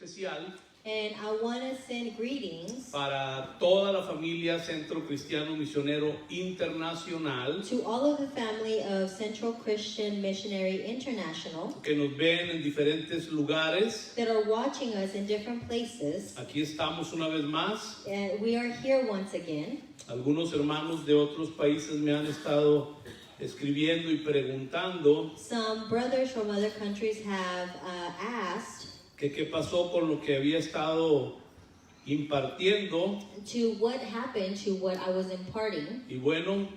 especial And I want to send greetings para toda la familia Centro Cristiano Misionero Internacional to all of the family of Central Christian Missionary International que nos ven en diferentes lugares. that are watching us in different places. Aquí estamos una vez más. We are here once again. Algunos hermanos de otros países me han estado escribiendo y preguntando Some brothers from other countries have asked que qué pasó con lo que había estado impartiendo. to what happened to what I was imparting. Y bueno,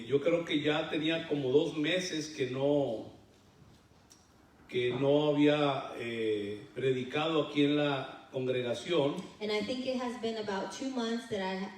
yo creo que ya tenía como 2 meses que no había predicado aquí en la congregación. And I think it has been about 2 months that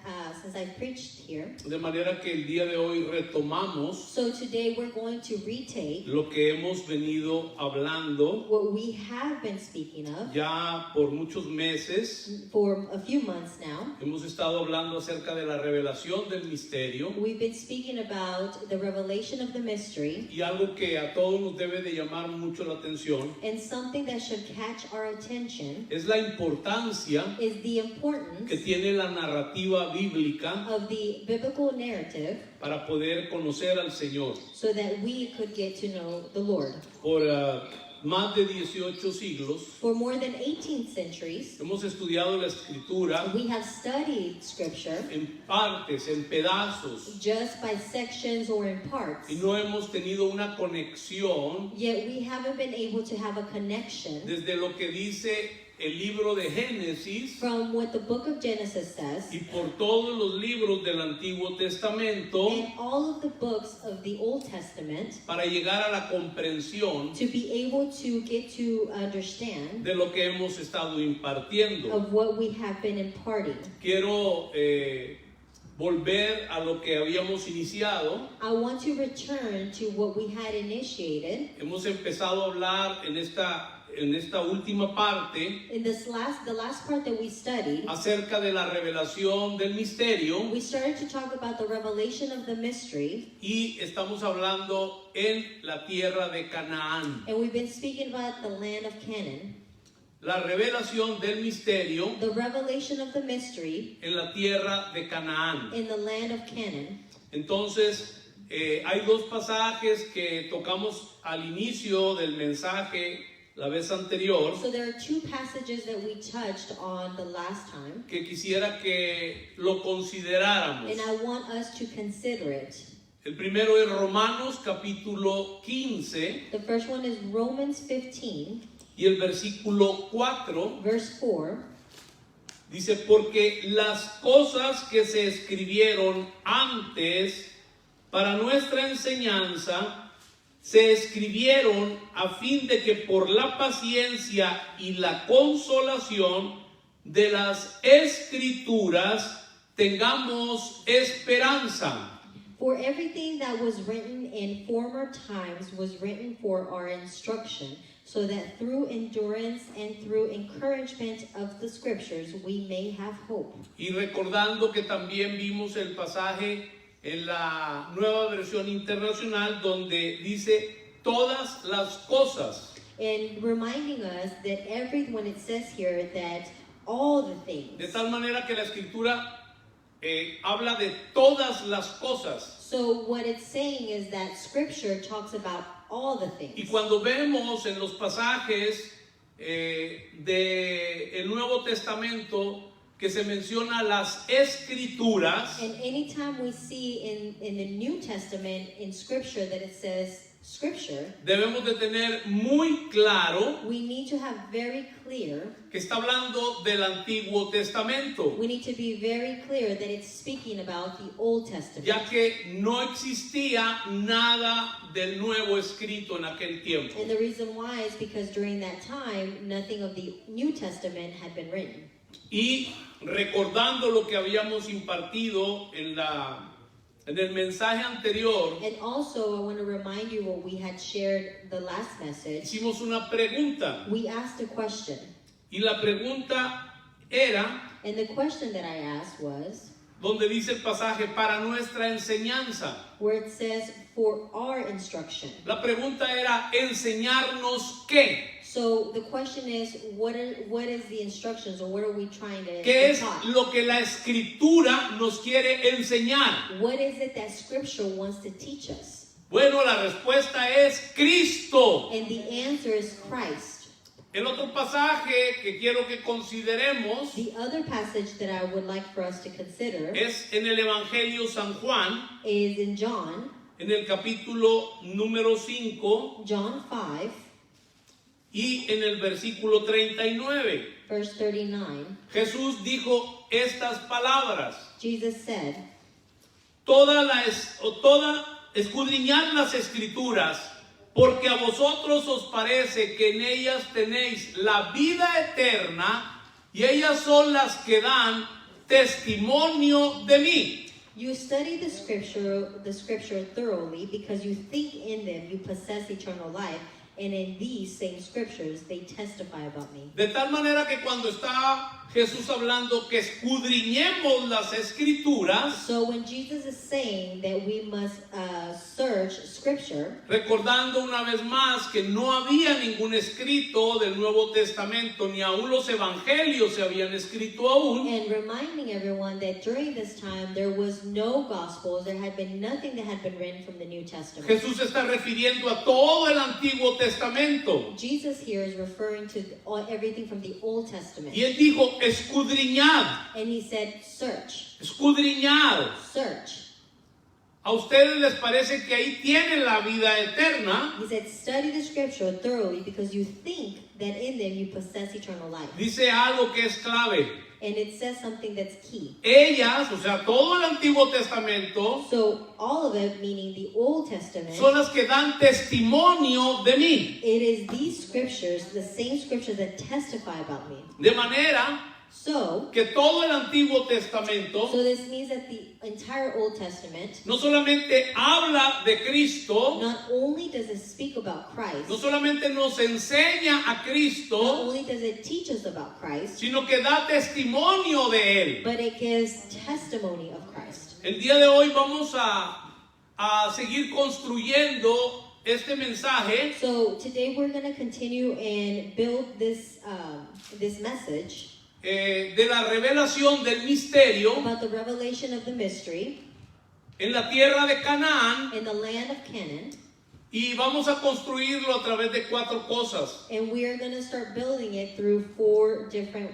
since I preached here. De manera que el día de hoy retomamos So today we're going to retake lo que hemos venido hablando what we have been speaking of ya por muchos meses. for a few months now. Hemos estado hablando acerca de la revelación del misterio, We've been speaking about the revelation of the mystery, y algo que a todos nos debe de llamar mucho la atención and something that should catch our attention es la importancia is the importance que tiene la narrativa bíblica of the biblical narrative para poder conocer al Señor. so that we could get to know the Lord. Por más de 18 siglos For more than 18 centuries, hemos estudiado la Escritura we have studied Scripture en partes, en pedazos, just by sections or in parts, y no hemos tenido una conexión yet we haven't been able to have a connection desde lo que dice el libro de Génesis from what the book of Genesis says y por todos los libros del Antiguo Testamento and all of the books of the Old Testament para llegar a la comprensión to be able to get to understand de lo que hemos estado impartiendo. of what we have been imparting. Quiero volver a lo que habíamos iniciado. I want to return to what we had initiated. Hemos empezado a hablar en esta última parte In the last part that we studied, acerca de la revelación del misterio, we started to talk about the revelation of the mystery, y estamos hablando en la tierra de Canaán. and we've been speaking about the land of Canaan. La revelación del misterio The revelation of the mystery en la tierra de Canaán. in the land of Canaan. Entonces, hay 2 pasajes que tocamos al inicio del mensaje la vez anterior, So there are 2 passages that we touched on the last time, que quisiera que lo consideráramos. and I want us to consider it. El primero es Romanos capítulo 15 The first one is Romans 15, y el versículo 4 verse 4. dice: porque las cosas que se escribieron antes para nuestra enseñanza se escribieron a fin de que por la paciencia y la consolación de las Escrituras tengamos esperanza. For everything that was written in former times was written for our instruction, so that through endurance and through encouragement of the Scriptures we may have hope. Y recordando que también vimos el pasaje en la Nueva Versión Internacional donde dice todas las cosas. And reminding us that when it says here that all the things. De tal manera que la Escritura habla de todas las cosas. So what it's saying is that Scripture talks about all the things. Y cuando vemos en los pasajes del Nuevo Testamento que se menciona las Escrituras, And anytime we see in the New Testament in Scripture that it says Scripture, debemos de tener muy claro we need to have very clear, que está hablando del Antiguo Testamento, we need to be very clear that it's speaking about the Old Testament. ya que no existía nada del Nuevo escrito en aquel tiempo. And the reason why is because during that time, nothing of the New Testament had been written. Y recordando lo que habíamos impartido en el mensaje anterior, And also, I want to remind you what we had shared the last message. hicimos una pregunta, We asked a question, y la pregunta era, and the question that I asked was, donde dice el pasaje, para nuestra enseñanza. where it says, for our instruction. La pregunta era, ¿enseñarnos qué? So the question is, what is the instructions, or what are we trying to ¿Qué es talk? lo que la Escritura nos quiere enseñar? What is it that Scripture wants to teach us? Bueno, la respuesta es Cristo. And the answer is Christ. El otro pasaje que quiero que consideremos The other passage that I would like for us to consider es en el Evangelio San Juan, is in John en el capítulo número 5 5, y en el versículo 39. verse 39. Jesús dijo estas palabras: Jesus said, escudriñad las Escrituras, porque a vosotros os parece que en ellas tenéis la vida eterna, y ellas son las que dan testimonio de mí. You study the scripture thoroughly, because you think in them you possess eternal life, and in these same scriptures they testify about me. De tal manera que cuando está Jesús hablando que escudriñemos las Escrituras, So when Jesus is saying that we must search scripture, recordando una vez más que no había ningún escrito del Nuevo Testamento, ni aún los evangelios se habían escrito aún, and reminding everyone that during this time there was no gospels, there had been nothing that had been written from the New Testament. Jesús está refiriendo a todo el Antiguo Testamento. Jesus here is referring to everything from the Old Testament. Y él dijo, escudriñad, And he said, search, escudriñad. search. ¿A ustedes les parece que ahí tienen la vida eterna? He said, study the scripture thoroughly, because you think that in them you possess eternal life. Dice algo que es clave. And it says something that's key. Ellas, o sea, todo el Antiguo Testamento, So all of it, meaning the Old Testament, son las que dan testimonio de mí. it is these scriptures, the same scriptures that testify about me. De manera So que todo el Antiguo Testamento this means that the entire Old Testament, no solamente habla de Cristo, not only does it speak about Christ, no solamente nos enseña a not Cristo, only does it teach us about Christ, sino que da testimonio de Él. but it gives testimony of Christ. El día de hoy vamos a seguir construyendo este mensaje So today we're going to continue and build this message de la revelación del misterio about the revelation of the mystery en la tierra de Canaán, in the land of Canaan, y vamos a construirlo a través de 4 cosas. and we are going to start building it through 4 different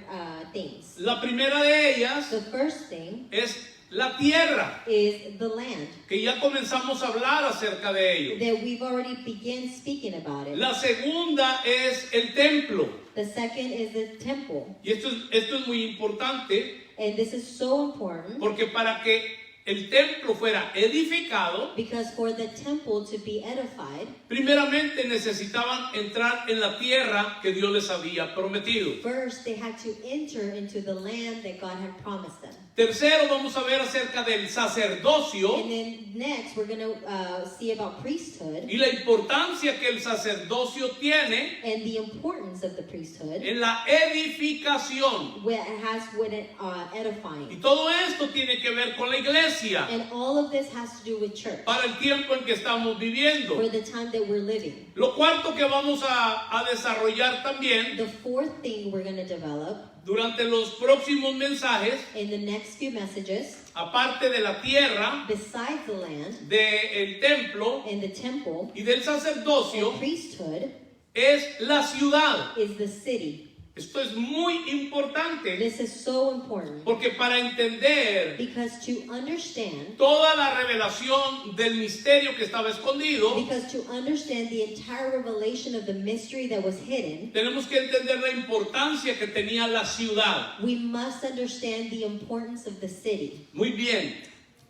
things. La primera de ellas The first thing es la tierra, is the land, que ya comenzamos a hablar acerca de ello. that we've already begun speaking about it. La segunda es el templo, The second is the temple, y esto es muy importante, and this is so important porque para que el templo fuera edificado, because for the temple to be edified, primeramente necesitaban entrar en la tierra que Dios les había prometido. first they had to enter into the land that God had promised them. Tercero, vamos a ver acerca del sacerdocio And then next we're going to see about priesthood y la importancia que el sacerdocio tiene and the importance of the priesthood, en la edificación. where it has with it Y edifying. todo esto tiene que ver con la iglesia And all of this has to do with church, para el tiempo en que estamos viviendo. for the time that we're living. Lo cuarto que vamos a desarrollar también The fourth thing we're going to develop durante los próximos mensajes, in the next few messages, aparte de la tierra, besides the land del templo and the temple y del sacerdocio, and priesthood, es la ciudad. is the city. Esto es muy importante This is so important, porque para entender because to understand toda la revelación del misterio que estaba escondido, the entire revelation of the mystery that was hidden, tenemos que entender la importancia que tenía la ciudad. we must understand the importance of the city. Muy bien,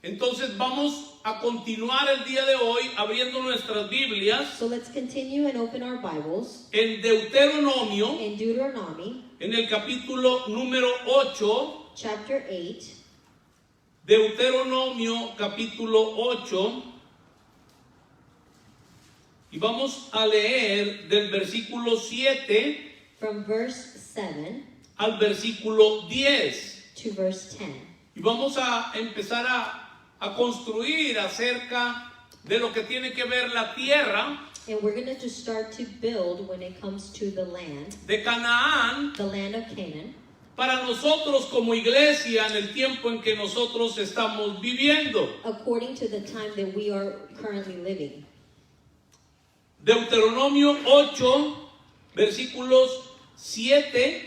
entonces vamos a continuar el día de hoy abriendo nuestras Biblias So let's continue and open our Bibles en Deuteronomio, in Deuteronomy en el capítulo número 8, chapter 8, Deuteronomio capítulo 8, y vamos a leer del versículo 7 from verse 7 al versículo 10. to verse 10. Y vamos a empezar a construir acerca de lo que tiene que ver la tierra And we're going to start to build when it comes to the land, de Canaán, the land of Canaan, para nosotros como iglesia en el tiempo en que nosotros estamos viviendo. according to the time that we are currently living. Deuteronomio 8, versículos 7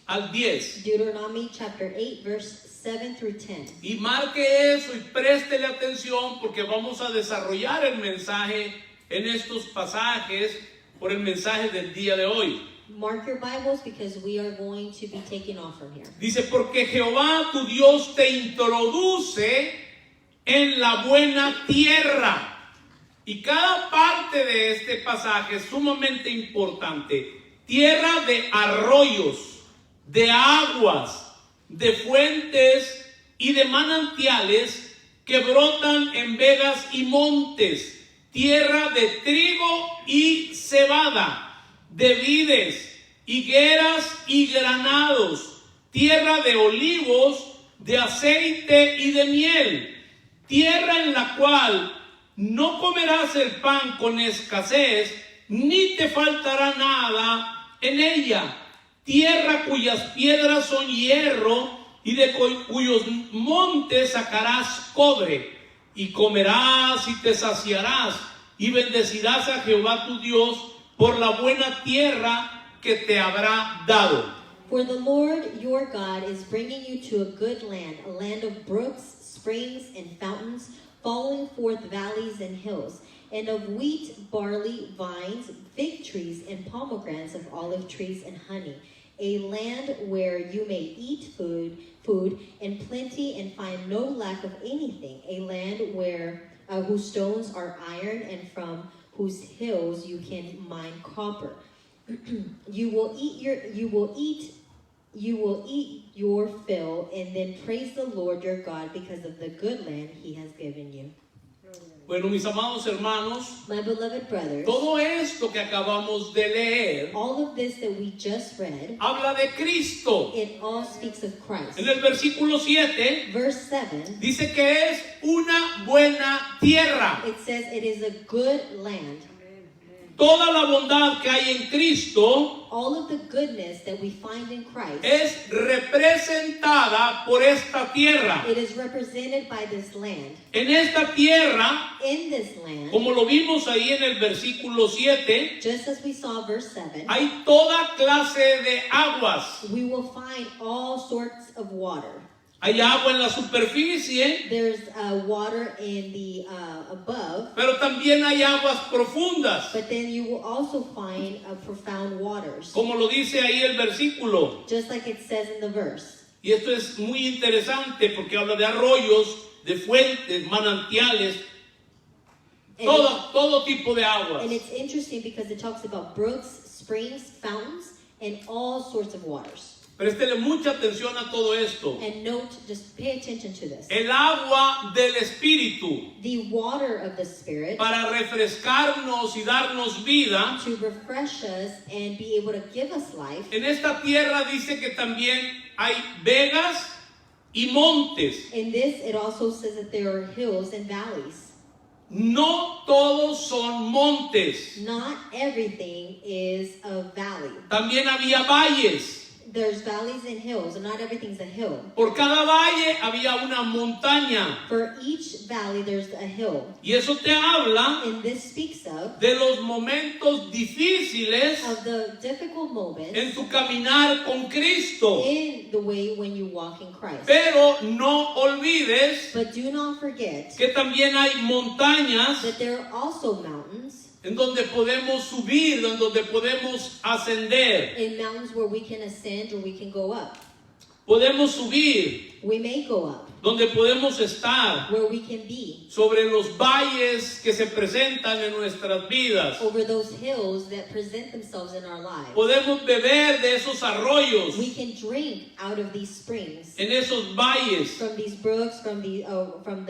al 10. Deuteronomy chapter 8, verse 7 through 10. Y marque eso y préstele atención porque vamos a desarrollar el mensaje en estos pasajes por el mensaje del día de hoy. Mark your Bibles because we are going to be taking off from here. Dice, porque Jehová tu Dios te introduce en la buena tierra. Y cada parte de este pasaje es sumamente importante. Tierra de arroyos, de aguas, de fuentes y de manantiales que brotan en vegas y montes. Tierra de trigo y cebada, de vides, higueras y granados. Tierra de olivos, de aceite y de miel. Tierra en la cual no comerás el pan con escasez, ni te faltará nada en ella. Tierra cuyas piedras son hierro, y de cuyos montes sacarás cobre. Y comerás y te saciarás, y bendecirás a Jehová tu Dios por la buena tierra que te habrá dado. For the Lord your God is bringing you to a good land, a land of brooks, springs, and fountains, following forth valleys and hills, and of wheat, barley, vines, fig trees, and pomegranates, of olive trees and honey. A land where you may eat food in plenty and find no lack of anything. A land where whose stones are iron, and from whose hills you can mine copper. You will eat your fill, and then praise the Lord your God because of the good land he has given you. Bueno, mis amados hermanos, My beloved brothers, todo esto que acabamos de leer all of this that we just read, habla de Cristo. it all speaks of Christ. En el versículo 7 Verse 7, dice que es una buena tierra. it says it is a good land. Toda la bondad que hay en Cristo All of the goodness that we find in Christ, es representada por esta tierra. it is represented by this land. En esta tierra, In this land, como lo vimos ahí en el versículo 7, just as we saw verse 7, hay toda clase de aguas. we will find all sorts of water. Hay agua en la superficie, There's water in the above, pero también hay aguas profundas, but then you will also find profound waters, como lo dice ahí el versículo. just like it says in the verse. Y esto es muy interesante porque habla de arroyos, de fuentes, manantiales, And, todo tipo de aguas. and it's interesting because it talks about brooks, springs, fountains, and all sorts of waters. Préstele mucha atención a todo esto. And note, just pay attention to this. El agua del Espíritu, The water of the Spirit, para refrescarnos y darnos vida. to refresh us and be able to give us life. En esta tierra dice que también hay vegas y montes. In this, it also says that there are hills and valleys. No todos son montes. Not everything is a valley. También había valles. There's valleys and hills, and not everything's a hill. Por cada valle había una montaña. For each valley, there's a hill. Y eso te habla And this speaks of de los momentos difíciles the difficult en moments tu caminar con Cristo. in the way when you walk in Christ. Pero no olvides But do not forget que también hay montañas that there are also mountains, en donde podemos subir, en donde podemos ascender. in mountains where we can ascend or we can go up. Podemos subir, We may go up, donde podemos estar where we can be, sobre los valles que se presentan en nuestras vidas. over those hills that present themselves in our lives. Podemos beber de esos arroyos, We can drink out of these springs, en esos valles. from these brooks, from the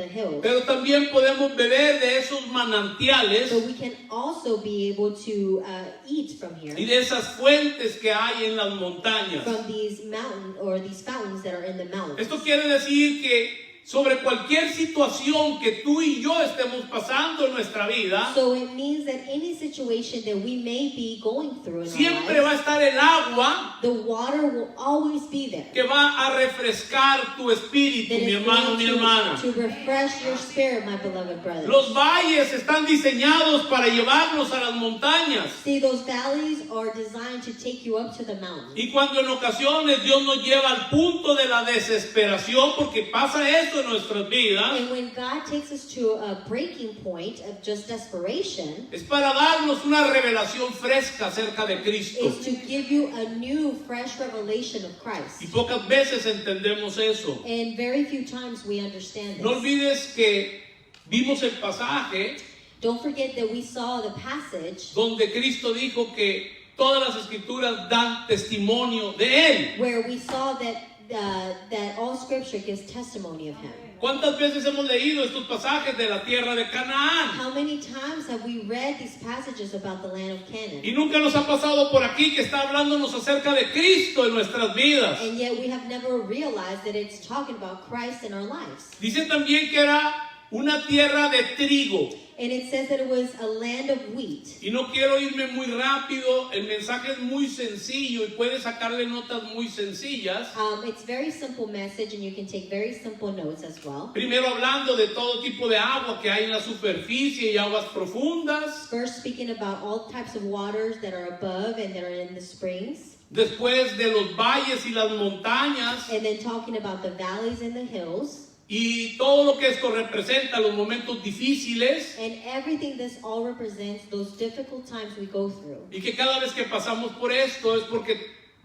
hills. Pero también podemos beber de esos manantiales But we can also be able to eat from y here, de esas fuentes que hay en las montañas. from these mountains or these fountains that are in the mountains. Esto quiere decir que sobre cualquier situación que tú y yo estemos pasando en nuestra vida, So it means that any situation that we may be going through in siempre our va a lives, estar el agua the water will always be there. que va a refrescar tu espíritu, That mi is hermano, mi going hermana. to refresh your spirit, my beloved brothers. Los valles están diseñados para llevarnos a las montañas. See, those valleys are designed to take you up to the mountain. Y cuando en ocasiones Dios nos lleva al punto de la desesperación, porque pasa esto en nuestras vidas, And when God takes us to a breaking point of just desperation, es para darnos una revelación fresca acerca de Cristo. is to give you a new, fresh revelation of Y Christ. pocas veces entendemos eso. And very few times we understand No this. olvides que vimos el pasaje Don't forget that we saw the passage donde Cristo dijo que todas las escrituras dan testimonio de Él. where we saw that that all Scripture gives testimony of Him. ¿Cuántas veces hemos leído estos pasajes de la tierra de Canaán? How many times have we read these passages about the land of Y Canaan? nunca nos ha pasado por aquí que está hablándonos acerca de Cristo en nuestras vidas. And yet we have never realized that it's talking about Christ in our lives. Dice también que era una tierra de trigo. And it says that it was a land of wheat. Y no quiero irme muy rápido, el mensaje es muy sencillo y puedes sacarle notas muy sencillas. It's very simple message, and you can take very simple notes as well. Primero hablando de todo tipo de agua que hay en la superficie y aguas profundas. First, speaking about all types of waters that are above and that are in the springs. Después de los valles y las montañas. And then talking about the valleys and the hills. Y todo lo que esto representa, los momentos difíciles. And everything this all represents those difficult times we go through. Y que cada vez que pasamos por esto es porque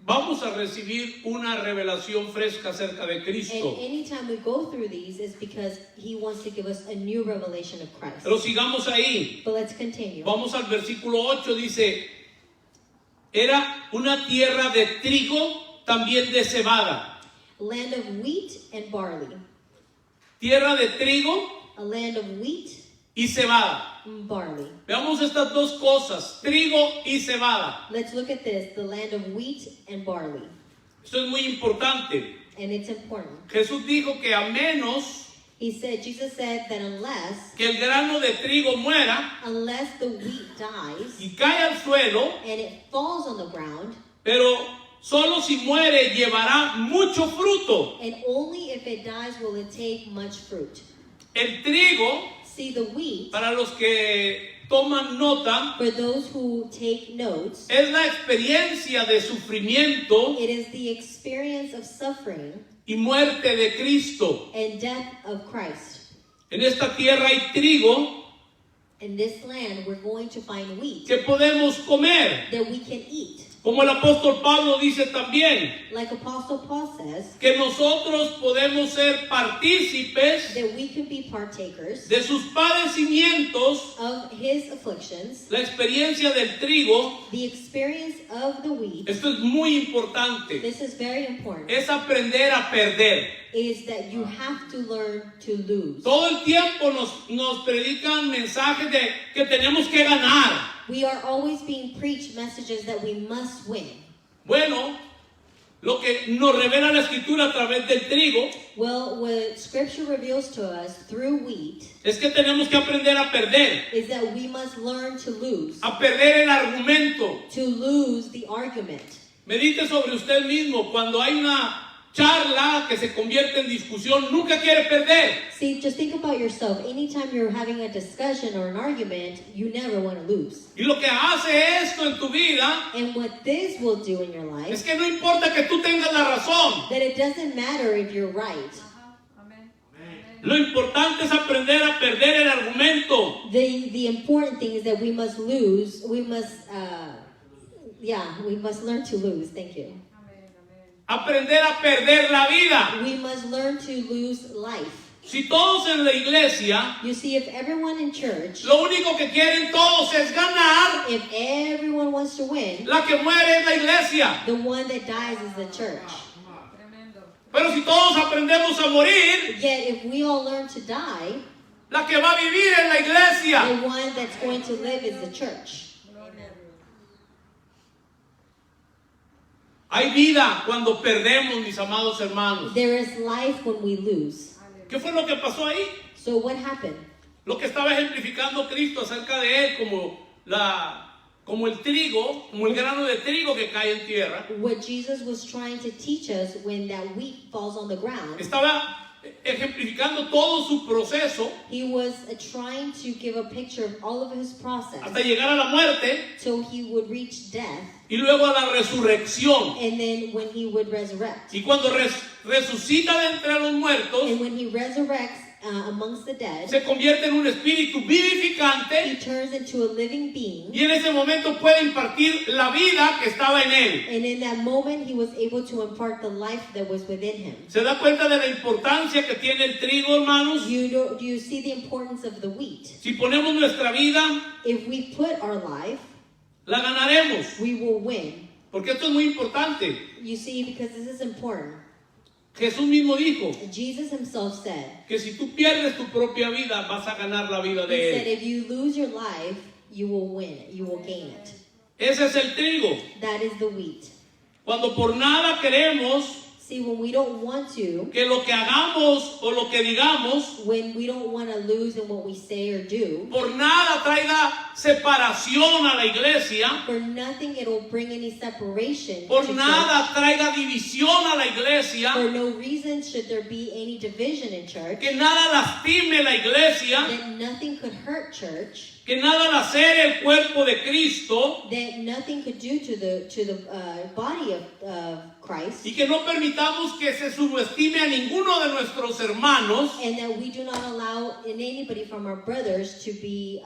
vamos a recibir una revelación fresca acerca de And Cristo. anytime we go through these is because He wants to give us a new revelation of Christ. Pero sigamos ahí. But let's continue. Vamos al versículo 8, dice, era una tierra de trigo, también de cebada. Land of wheat and barley. Tierra de trigo A land of wheat y cebada. and barley. Veamos estas dos cosas, trigo y cebada. Let's look at this, the land of wheat and barley. Esto es muy importante. And it's important. Jesús dijo que a menos Jesus said that que el grano de trigo muera unless the wheat dies y cae al suelo, and it falls on the ground, pero solo si muere llevará mucho fruto. and only if it dies will it take much fruit. El trigo, See, the wheat, para los que toman nota, for those who take notes, es la experiencia de sufrimiento it is the experience of suffering y muerte de Cristo. and death of Christ. En esta tierra hay trigo In this land, we're going to find wheat que podemos comer. that we can eat. Como el apóstol Pablo dice también, Like Apostle Paul says, que nosotros podemos ser partícipes that we could be partakers de sus padecimientos, of His afflictions, la experiencia del trigo. the experience of the wheat. Esto es muy importante. This is very important. Es aprender a perder. Is that you have to learn to lose. Todo el tiempo nos predican mensajes de que tenemos que ganar. We are always being preached messages that we must win. Bueno, lo que nos revela la escritura a través del trigo Well, what Scripture reveals to us through wheat es que tenemos que aprender a perder, is that we must learn to lose. a perder el argumento. To lose the argument. Medite sobre usted mismo. Cuando hay una charla que se convierte en discusión, nunca quiere perder. See, just think about yourself. Anytime you're having a discussion or an argument, you never want to lose. Y lo que hace esto en tu vida And what this will do in your life, es que no importa que tú tengas la razón. that it doesn't matter if you're right. Lo importante es aprender a perder el argumento. The important thing is that we must lose. We must learn to lose. Thank you. Aprender a perder la vida. We must learn to lose life. Si todos en la iglesia, You see, if everyone in church, lo único que quieren todos es ganar, if everyone wants to win, la que muere es la iglesia. the one that dies is the church. Pero si todos aprendemos a morir, Yet, if we all learn to die, la que va a vivir es la iglesia. the one that's going to live is the church. Hay vida cuando perdemos, mis amados hermanos. There is life when we lose. ¿Qué fue lo que pasó ahí? So what happened? Lo que estaba ejemplificando Cristo acerca de él como el trigo, como el grano de trigo que cae en tierra. What Jesus was trying to teach us when that wheat falls on the ground, Estaba ejemplificando todo su proceso he was trying to give a picture of all of his process hasta llegar a la muerte till he would reach death, y luego a la resurrección. and then when he would resurrect. Y cuando resucita de entre los muertos, And when he resurrects amongst the dead, se convierte en un espíritu he vivificante turns into a living being. y en ese momento puede impartir la vida que estaba en él. And in that moment, he was able to impart the life that was within him. ¿Se da cuenta de la importancia que tiene el trigo, hermanos? Do you see the importance of the wheat? Si ponemos nuestra vida, If we put our life, la ganaremos. we will win. Porque esto es muy importante. You see, because this is important. Jesús mismo dijo Jesus himself said, que si tú pierdes tu propia vida, vas a ganar la vida he de said, él. if you lose your life, you will win it. You will gain it. Ese es el trigo. That is the wheat. Cuando por nada queremos See, when we don't want to, que lo que hagamos o lo que digamos, when we don't want to lose in what we say or do, por nada traiga separación a la iglesia, for nothing it'll bring any separation por to nada traiga división a la church. iglesia, For no reason should there be any division in church, que nada lastime la iglesia, that nothing could hurt church, que nada lacere el cuerpo de Cristo that nothing could do to the body of Christ, y que no permitamos que se subestime a ninguno de nuestros hermanos, and that we do not allow anybody from our brothers to be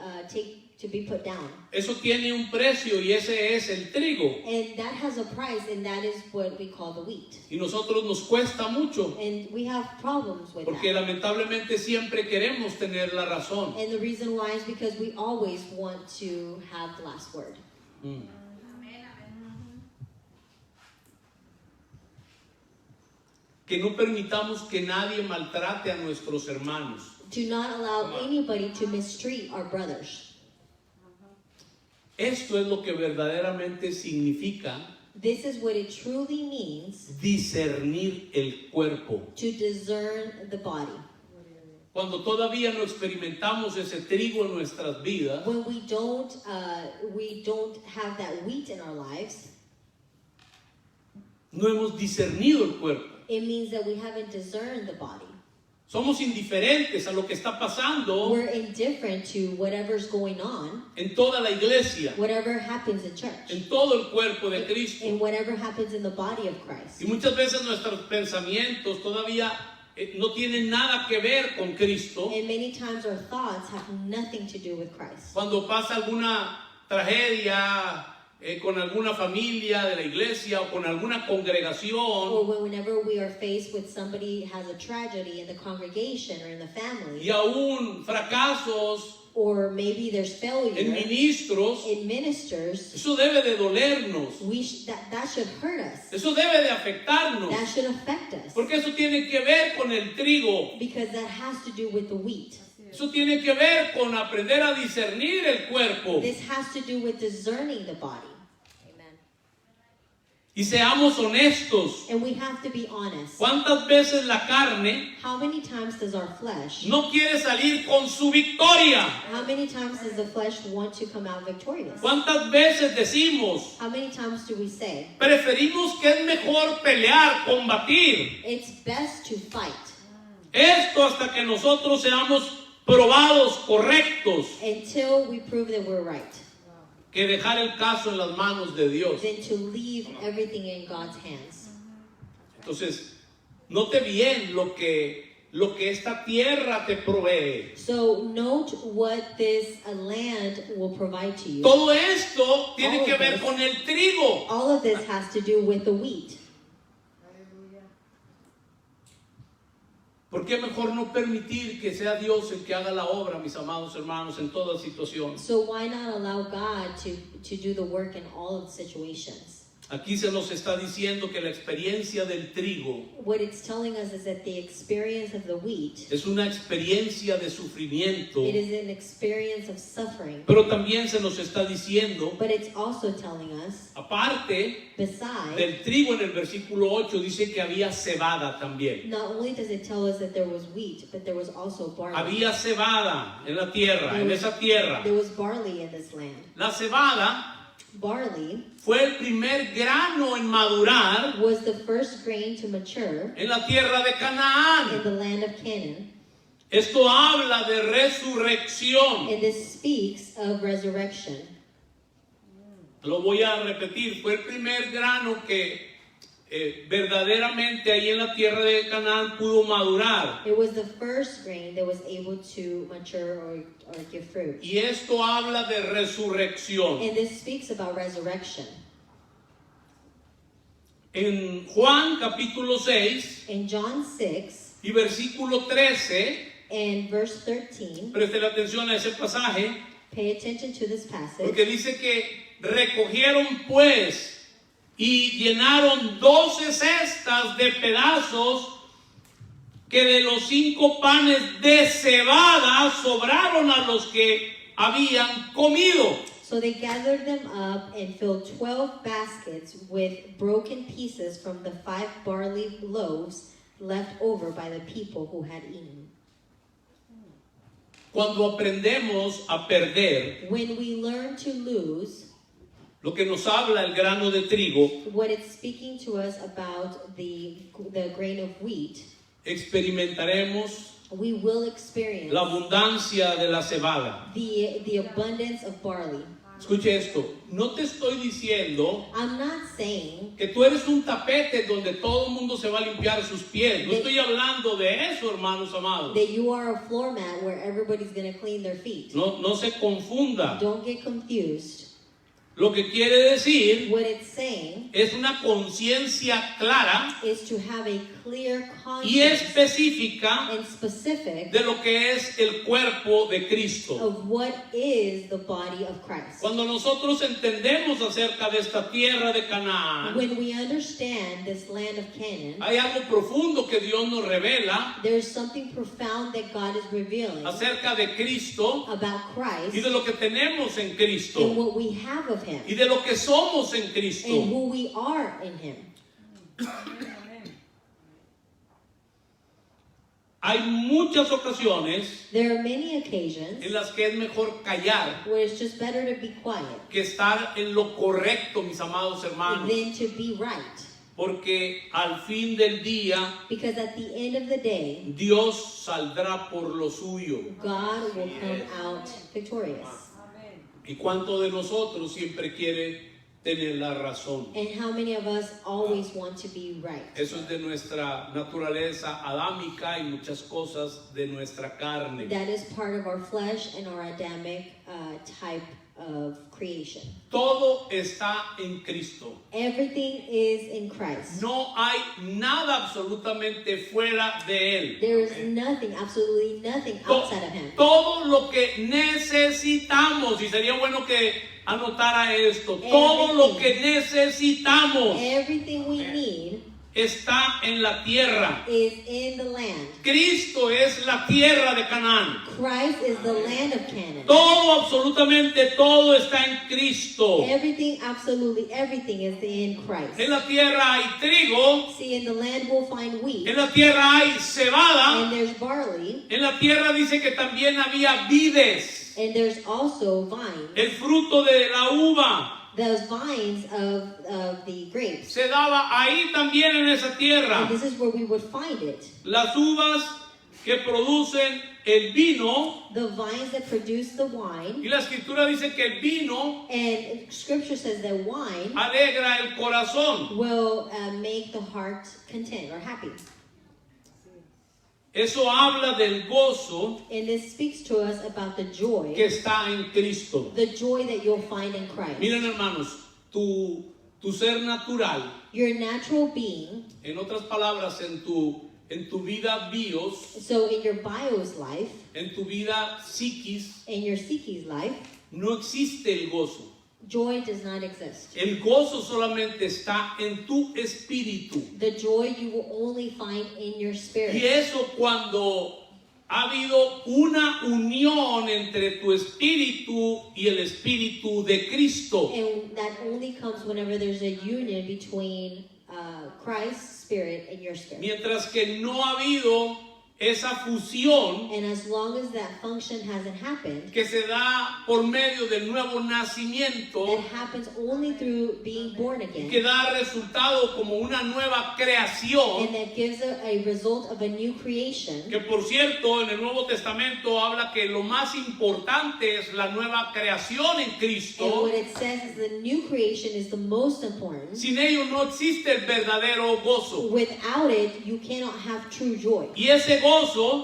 put down. eso tiene un precio y ese es el trigo. And that has a price, and that is what we call the wheat. Y nosotros nos cuesta mucho And we have problems with porque that. lamentablemente siempre queremos tener la razón. And the reason why is because we always want to have the last word. Que no permitamos que nadie maltrate a nuestros hermanos. Do not allow anybody to mistreat our brothers. Esto es lo que verdaderamente significa This is what it truly means discernir el cuerpo. to discern the body. Cuando todavía no experimentamos ese trigo en nuestras vidas, When we don't have that wheat in our lives, no hemos discernido el cuerpo. it means that we haven't discerned the body. Somos indiferentes a lo que está pasando We're indifferent to whatever's going on, en toda la iglesia, whatever happens in church, en todo el cuerpo de Cristo. and whatever happens in the body of Christ. Y muchas veces nuestros pensamientos todavía no tienen nada que ver con Cristo. And many times our thoughts have nothing to do with Christ. Cuando pasa alguna tragedia con alguna familia de la iglesia o con alguna congregación, Or whenever we are faced with somebody has a tragedy in the congregation or in the family, y aún fracasos or maybe there's failure en ministros, in ministers, eso debe de dolernos, that should hurt us. eso debe de afectarnos, That should affect us. porque eso tiene que ver con el trigo, Because that has to do with the wheat. eso tiene que ver con aprender a discernir el cuerpo. This has to do with discerning the body. Amen. Y seamos honestos, And we have to be honest. ¿cuántas veces la carne How many times does our flesh, no quiere salir con su victoria? how many times does the flesh want to come out victorious? ¿Cuántas veces decimos, How many times do we say, preferimos que es mejor pelear, combatir it's best to fight esto hasta que nosotros seamos probados correctos, until we prove that we're right, que dejar el caso en las manos de Dios? than to leave everything in God's hands? Entonces, note bien lo que esta tierra te provee. So note what this land will provide to you. Todo esto tiene All que of ver this. con el trigo. All of this has to do with the wheat. ¿Por qué mejor no permitir que sea Dios el que haga la obra, mis amados hermanos, en toda situación? So why not allow God to do the work in all of the situations? Aquí se nos está diciendo que la experiencia del trigo What it's telling us is that the experience of the wheat, es una experiencia de sufrimiento, it is an experience of suffering. pero también se nos está diciendo, But it's also telling us, aparte besides, del trigo en el versículo 8 dice que había cebada también. not only does it tell us that there was wheat, but there was also barley. Había cebada en la tierra, en esa tierra. There was barley in this land. La cebada Barley fue el primer grano en madurar was the first grain to mature en la tierra de in Canaán. the land of Canaan. Esto habla de resurrección. And this speaks of resurrection. Lo voy a repetir, fue el primer grano que verdaderamente ahí en la tierra de Canaán pudo madurar. It was the first grain that was able to mature or give fruit. Y esto habla de resurrección. And this speaks about resurrection. En Juan capítulo 6 In John 6 y versículo 13, and verse 13, presten atención a ese pasaje, pay attention to this passage. porque dice que recogieron pues y llenaron 12 cestas de pedazos que de los 5 panes de cebada sobraron a los que habían comido. So they gathered them up and filled 12 baskets with broken pieces from the 5 barley loaves left over by the people who had eaten. Cuando aprendemos a perder, When we learn to lose, lo que nos habla el grano de trigo, what it's speaking to us about the grain of wheat, experimentaremos we will experience la abundancia de la cebada. the abundance of barley. Escuche esto, no te estoy diciendo I'm not saying que tú eres un tapete donde todo el mundo se va a limpiar sus pies. No estoy hablando de eso, hermanos amados. that you are a floor mat where everybody's going to clean their feet. No se confunda. Don't get confused. Lo que quiere decir What it's saying es una conciencia clara is to have a clear y conscience específica and specific de lo que es el cuerpo de Cristo. of what is the body of Christ. Cuando nosotros entendemos acerca de esta tierra de Canaán, When we understand this land of Canaan, hay algo profundo que Dios nos revela there's something profound that God is revealing acerca de Cristo about Christ y de lo que tenemos en and Cristo what we have of Him y de lo que somos en and Cristo. who we are in Him. Hay muchas ocasiones There are many occasions en las que es mejor callar where it's just better to be quiet que estar en lo correcto, mis amados hermanos, than to be right. porque al fin del día Because at the end of the day, Dios saldrá por lo suyo. God will come out victorious. ¿Y cuánto de nosotros siempre quiere tener la razón? And how many of us always want to be right? Eso es de nuestra naturaleza adámica y muchas cosas de nuestra carne. That is part of our flesh and our Adamic type of creation. Todo está en Cristo. Everything is in Christ. No hay nada absolutamente fuera de Él. There is nothing, absolutely nothing outside of Him. Todo lo que necesitamos, y sería bueno que anotara esto, todo lo que necesitamos Everything we need está en la tierra. is in the land. Cristo es la tierra de Canaán. Christ is the land of Canaan. Todo, absolutamente todo está en Cristo. Everything, absolutely everything is in Christ. En la tierra hay trigo, See, in the land we'll find wheat, en la tierra hay cebada, and there's barley, en la tierra dice que también había vides, and there's also vines. el fruto de la uva Those vines of the grapes. se daba ahí también en esa tierra. And this is where we would find it. Las uvas que producen el vino, The vines that produce the wine, y la escritura dice que el vino and Scripture says that wine alegra el corazón. will make the heart content or happy. Eso habla del gozo And this speaks to us about the joy, que está en Cristo. the joy that you'll find in Christ. Miren, hermanos, tu ser natural, Your natural being, en otras palabras, en tu vida bios, so in your bios life, en tu vida psiquis, in your psyche's life, no existe el gozo. Joy does not exist. El gozo solamente está en tu espíritu. The joy you will only find in your Y spirit. eso cuando ha habido una unión entre tu espíritu y el espíritu de Cristo. And that only comes whenever there's a union between Christ's spirit and your spirit. Mientras que no ha habido esa fusión And as long as that function hasn't happened, que se da por medio del nuevo nacimiento, that happens only through being born again. que da resultado como una nueva creación, And that gives a result of a new creation. que por cierto en el Nuevo Testamento habla que lo más importante es la nueva creación en And Cristo. what it says is the new creation is the most important. Sin ello no existe el verdadero gozo. Without it, you cannot have true joy. Y ese gozo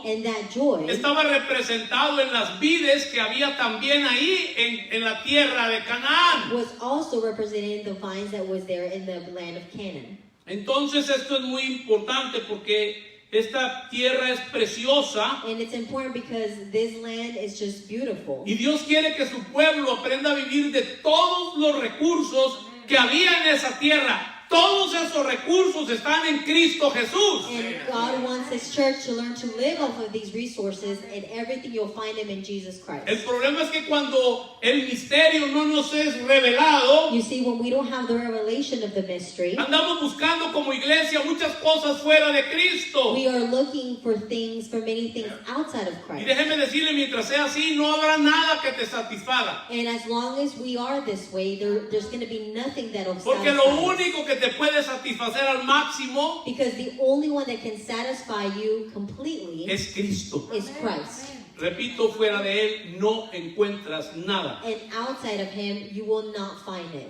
And that joy estaba representado en las vides que había también ahí en la tierra de Canaán. was also represented in the vines that was there in the land of Canaan. Entonces esto es muy importante porque esta tierra es preciosa And it's important because this land is just beautiful. y Dios quiere que su pueblo aprenda a vivir de todos los recursos que había en esa tierra. Todos esos recursos están en Cristo Jesús. And God wants His church to learn to live off of these resources, and everything you'll find Him in Jesus El Christ. problema es que cuando el misterio no nos es revelado, You see, when we don't have the revelation of the mystery, andamos buscando como iglesia muchas cosas fuera de Cristo. we are looking for many things outside of Y Christ. déjeme decirle, mientras sea así, no habrá nada que te satisfaga. And as long as we are this way, there's going to be nothing that'll Porque lo satisfy us. único que te puede satisfacer al máximo Because the only one that can satisfy you completely es Cristo. is Christ. Repito, fuera de Él no encuentras nada. And outside of Him, you will not find it.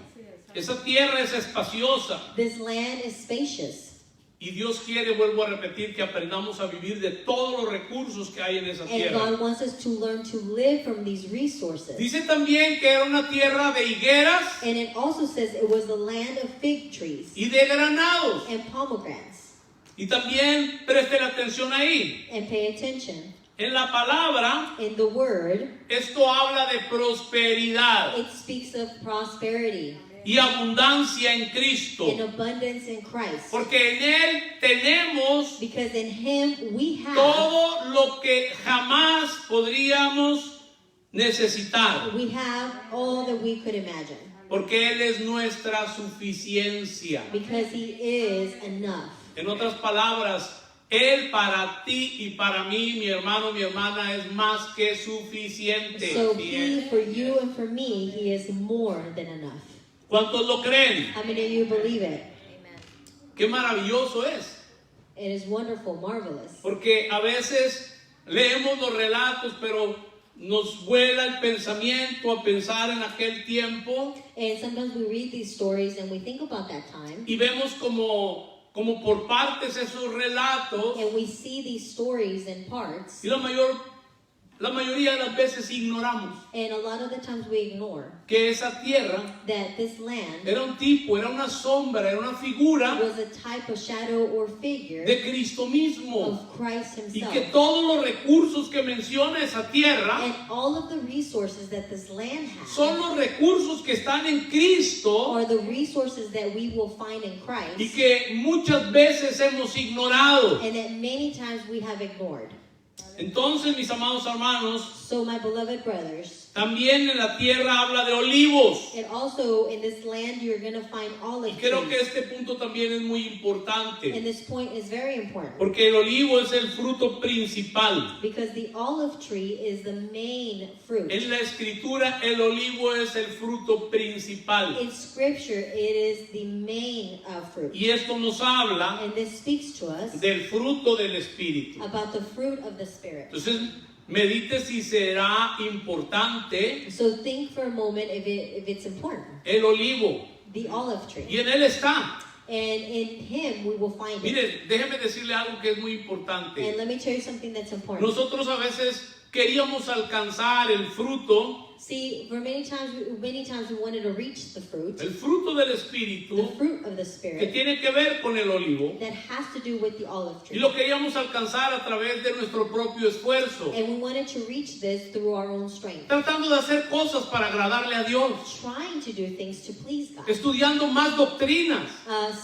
Esa tierra es espaciosa. This land is spacious. Y Dios quiere, vuelvo a repetir, que aprendamos a vivir de todos los recursos que hay en esa And tierra. God wants us to learn to live from these resources. Dice también que era una tierra de higueras And it also says it was the land of fig trees y de granados. and pomegranates. Y también presten atención ahí. And pay attention. En la palabra, In the word, esto habla de prosperidad it speaks of prosperity y abundancia en Cristo. and abundance in Christ. Porque en Él tenemos Because in Him we have todo lo que jamás podríamos necesitar. all that we could imagine. Porque Él es nuestra suficiencia. Because He is enough. En otras palabras, Él para ti y para mí, mi hermano, mi hermana, es más que suficiente. So He, for you and for me, He is more than enough. ¿Cuántos lo creen? How many of you believe it? Qué maravilloso es. It is wonderful, marvelous. Porque a veces leemos los relatos, pero nos vuela el pensamiento a pensar en aquel tiempo And sometimes we read these stories and we think about that time. y vemos como por partes esos relatos And we see these stories in parts. y la mayoría de las veces ignoramos And a lot of the times we ignore que esa tierra that this land era un tipo, era una sombra, era una figura was a type of shadow or figure de Cristo mismo of Christ y Himself. que todos los recursos que menciona esa tierra And all of the resources that this land son has los recursos que están en Cristo are the resources that we will find in Christ y que muchas veces hemos ignorado. and that many times we have ignored. Entonces, mis amados hermanos, So my beloved brothers, también en la tierra habla de olivos. and also in this land you're going to find Y olive creo que trees. este punto también es muy And importante, this point is very important porque el olivo es el fruto principal. because the olive tree is the main fruit. En la escritura, el olivo es el fruto principal. In scripture, it is the main fruit. Y esto nos habla And this speaks to us del fruto del Espíritu. about the fruit of the Spirit. Entonces, medite si será importante So think for a moment if it's important. el olivo. The olive tree. Y en él está. And in Him we will find it. Mire, déjeme decirle algo que es muy And importante. let me tell you something that's important. Nosotros a veces queríamos alcanzar el fruto See, for many times we wanted to reach the fruit, el fruto del the Espíritu, fruit of the que Spirit, tiene que ver con el olivo, that has to do with the olive y tree. lo queríamos alcanzar a través de nuestro propio esfuerzo, And we wanted to reach this through our own strength, tratando de hacer cosas para agradarle a Dios, trying to do things to please God, estudiando más doctrinas,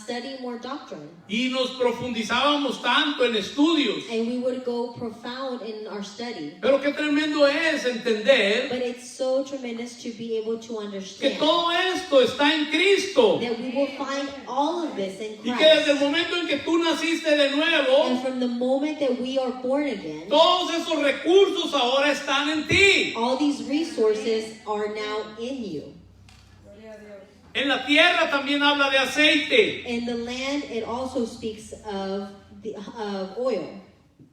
studying more doctrine. y nos profundizábamos tanto en estudios. And we would go profound in our study. Pero qué tremendo es entender But it's so tremendous to be able to que understand todo esto está en Cristo, that we will find all of this in y que desde el Christ. momento en que tú naciste de nuevo, And from the moment that we are born again, todos esos recursos ahora están en ti. all these resources are now in you. En la tierra también habla de aceite. In the land, it also speaks of oil.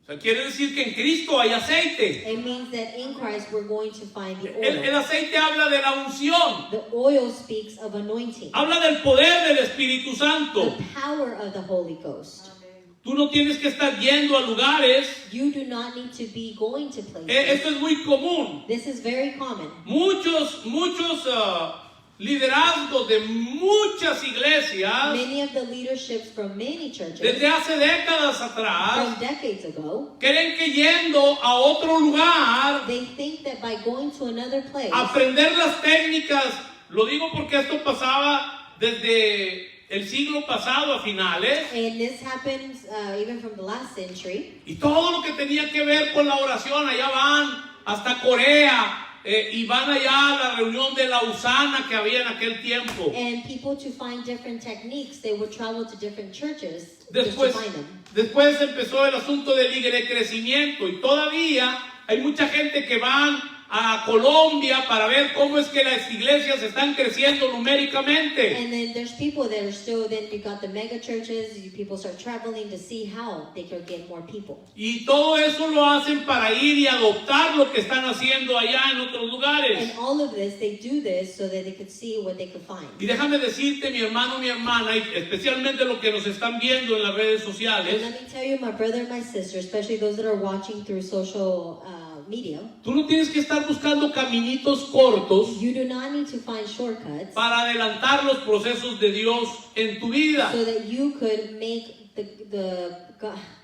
O sea, quiere decir que en Cristo hay aceite. It means that in Christ we're going to find the El oil. aceite habla de la unción, The oil speaks of anointing, habla del poder del Espíritu Santo. the power of the Holy Ghost. Tú no tienes que estar yendo a lugares. You do not need to be going to places. Esto es muy común. This is very common. Muchos liderazgos de muchas iglesias Many of the leaderships from many churches desde hace décadas atrás from decades ago, creen que yendo a otro lugar, they think that by going to another place, aprender las técnicas, lo digo porque esto pasaba desde el siglo pasado a finales, and this happens even from the last century, y todo lo que tenía que ver con la oración, allá van hasta Corea, y van allá a la reunión de la Usana que había en aquel tiempo. and people to find different techniques, they would travel to different churches just to Después, find them. después empezó el asunto del crecimiento, y todavía hay mucha gente que van a Colombia para ver cómo es que las iglesias están creciendo numéricamente. And then there's people that are still, then you got the mega churches, people start traveling to see how they could get more people. Y todo eso lo hacen para ir y adoptar lo que están haciendo allá en otros lugares. And all of this, they do this so that they could see what they could find. Y déjame decirte, mi hermano, mi hermana, y especialmente los que nos están viendo en las redes And sociales, let me tell you, my brother and my sister, especially those that are watching through social media, tú no tienes que estar buscando caminitos cortos you do not need to find shortcuts para adelantar los procesos de Dios en tu vida. so that you could make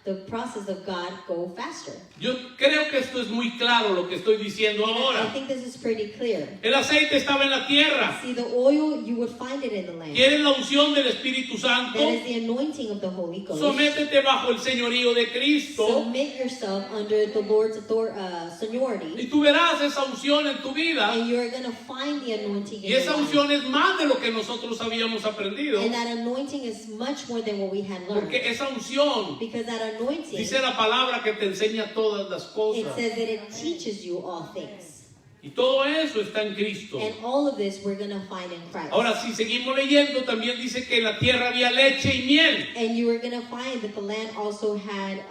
the process of God go faster. Yo creo que esto es muy claro lo que estoy diciendo And I ahora. think this is pretty clear. El aceite estaba en la tierra. See, the oil, you would find it in the land. ¿Quieres la unción del Espíritu Santo? That is the anointing of the Holy Ghost. Sométete bajo el señorío de Cristo Submit yourself under the Lord's seniority, y tú verás esa unción en tu vida. and you're going to find the anointing Y in your esa life. unción es más de lo que nosotros habíamos aprendido. And that anointing is much more than what we had learned. Porque esa unción, Because that anointing, dice la palabra, que te enseña todas las it cosas. says that it teaches you all things. Y todo eso está en Cristo. And all of this we're going to find in Christ. Ahora, si seguimos leyendo, también dice que en la tierra había leche y miel. And you are going to find that the land also had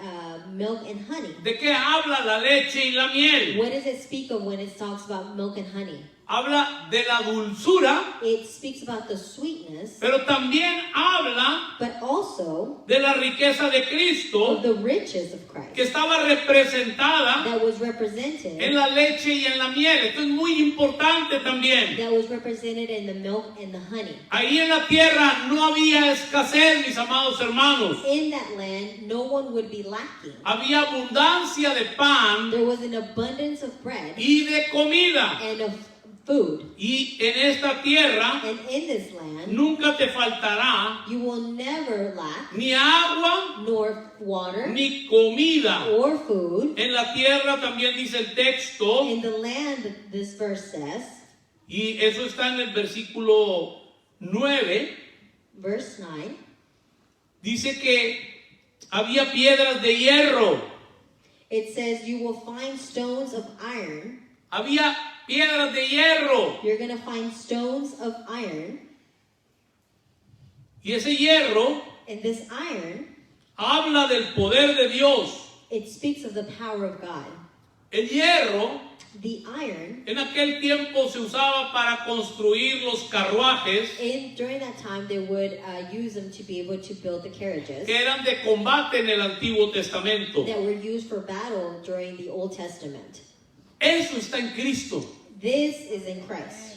milk and honey. ¿De qué habla la leche y la miel? What does it speak of when it talks about milk and honey? Habla de la dulzura, It speaks about the sweetness, pero también habla but also de la riqueza de of Cristo, the riches of Christ que estaba representada that was represented, en la leche y en la miel. Esto es muy importante también. that was represented in the milk and the honey. Ahí en la tierra no había escasez, mis amados hermanos. In that land, no one would be lacking. Había abundancia de pan There was an abundance of bread y de comida. and of food. Y en esta tierra And in this land, nunca te faltará you will never lack ni agua nor water ni comida. or food. En la tierra también dice el texto, In the land, this verse says, y eso está en el versículo 9, verse 9, dice que había piedras de hierro, it says, you will find stones of iron. había piedras de hierro, You're going to find stones of iron. y ese hierro And this iron, habla del poder de Dios. it speaks of the power of God. El hierro The iron, en aquel tiempo se usaba para construir los carruajes during that time, they would use them to be able to build the carriages que eran de combate en el Antiguo Testamento. that were used for battle during the Old Testament. Eso está en Cristo. This is in Christ.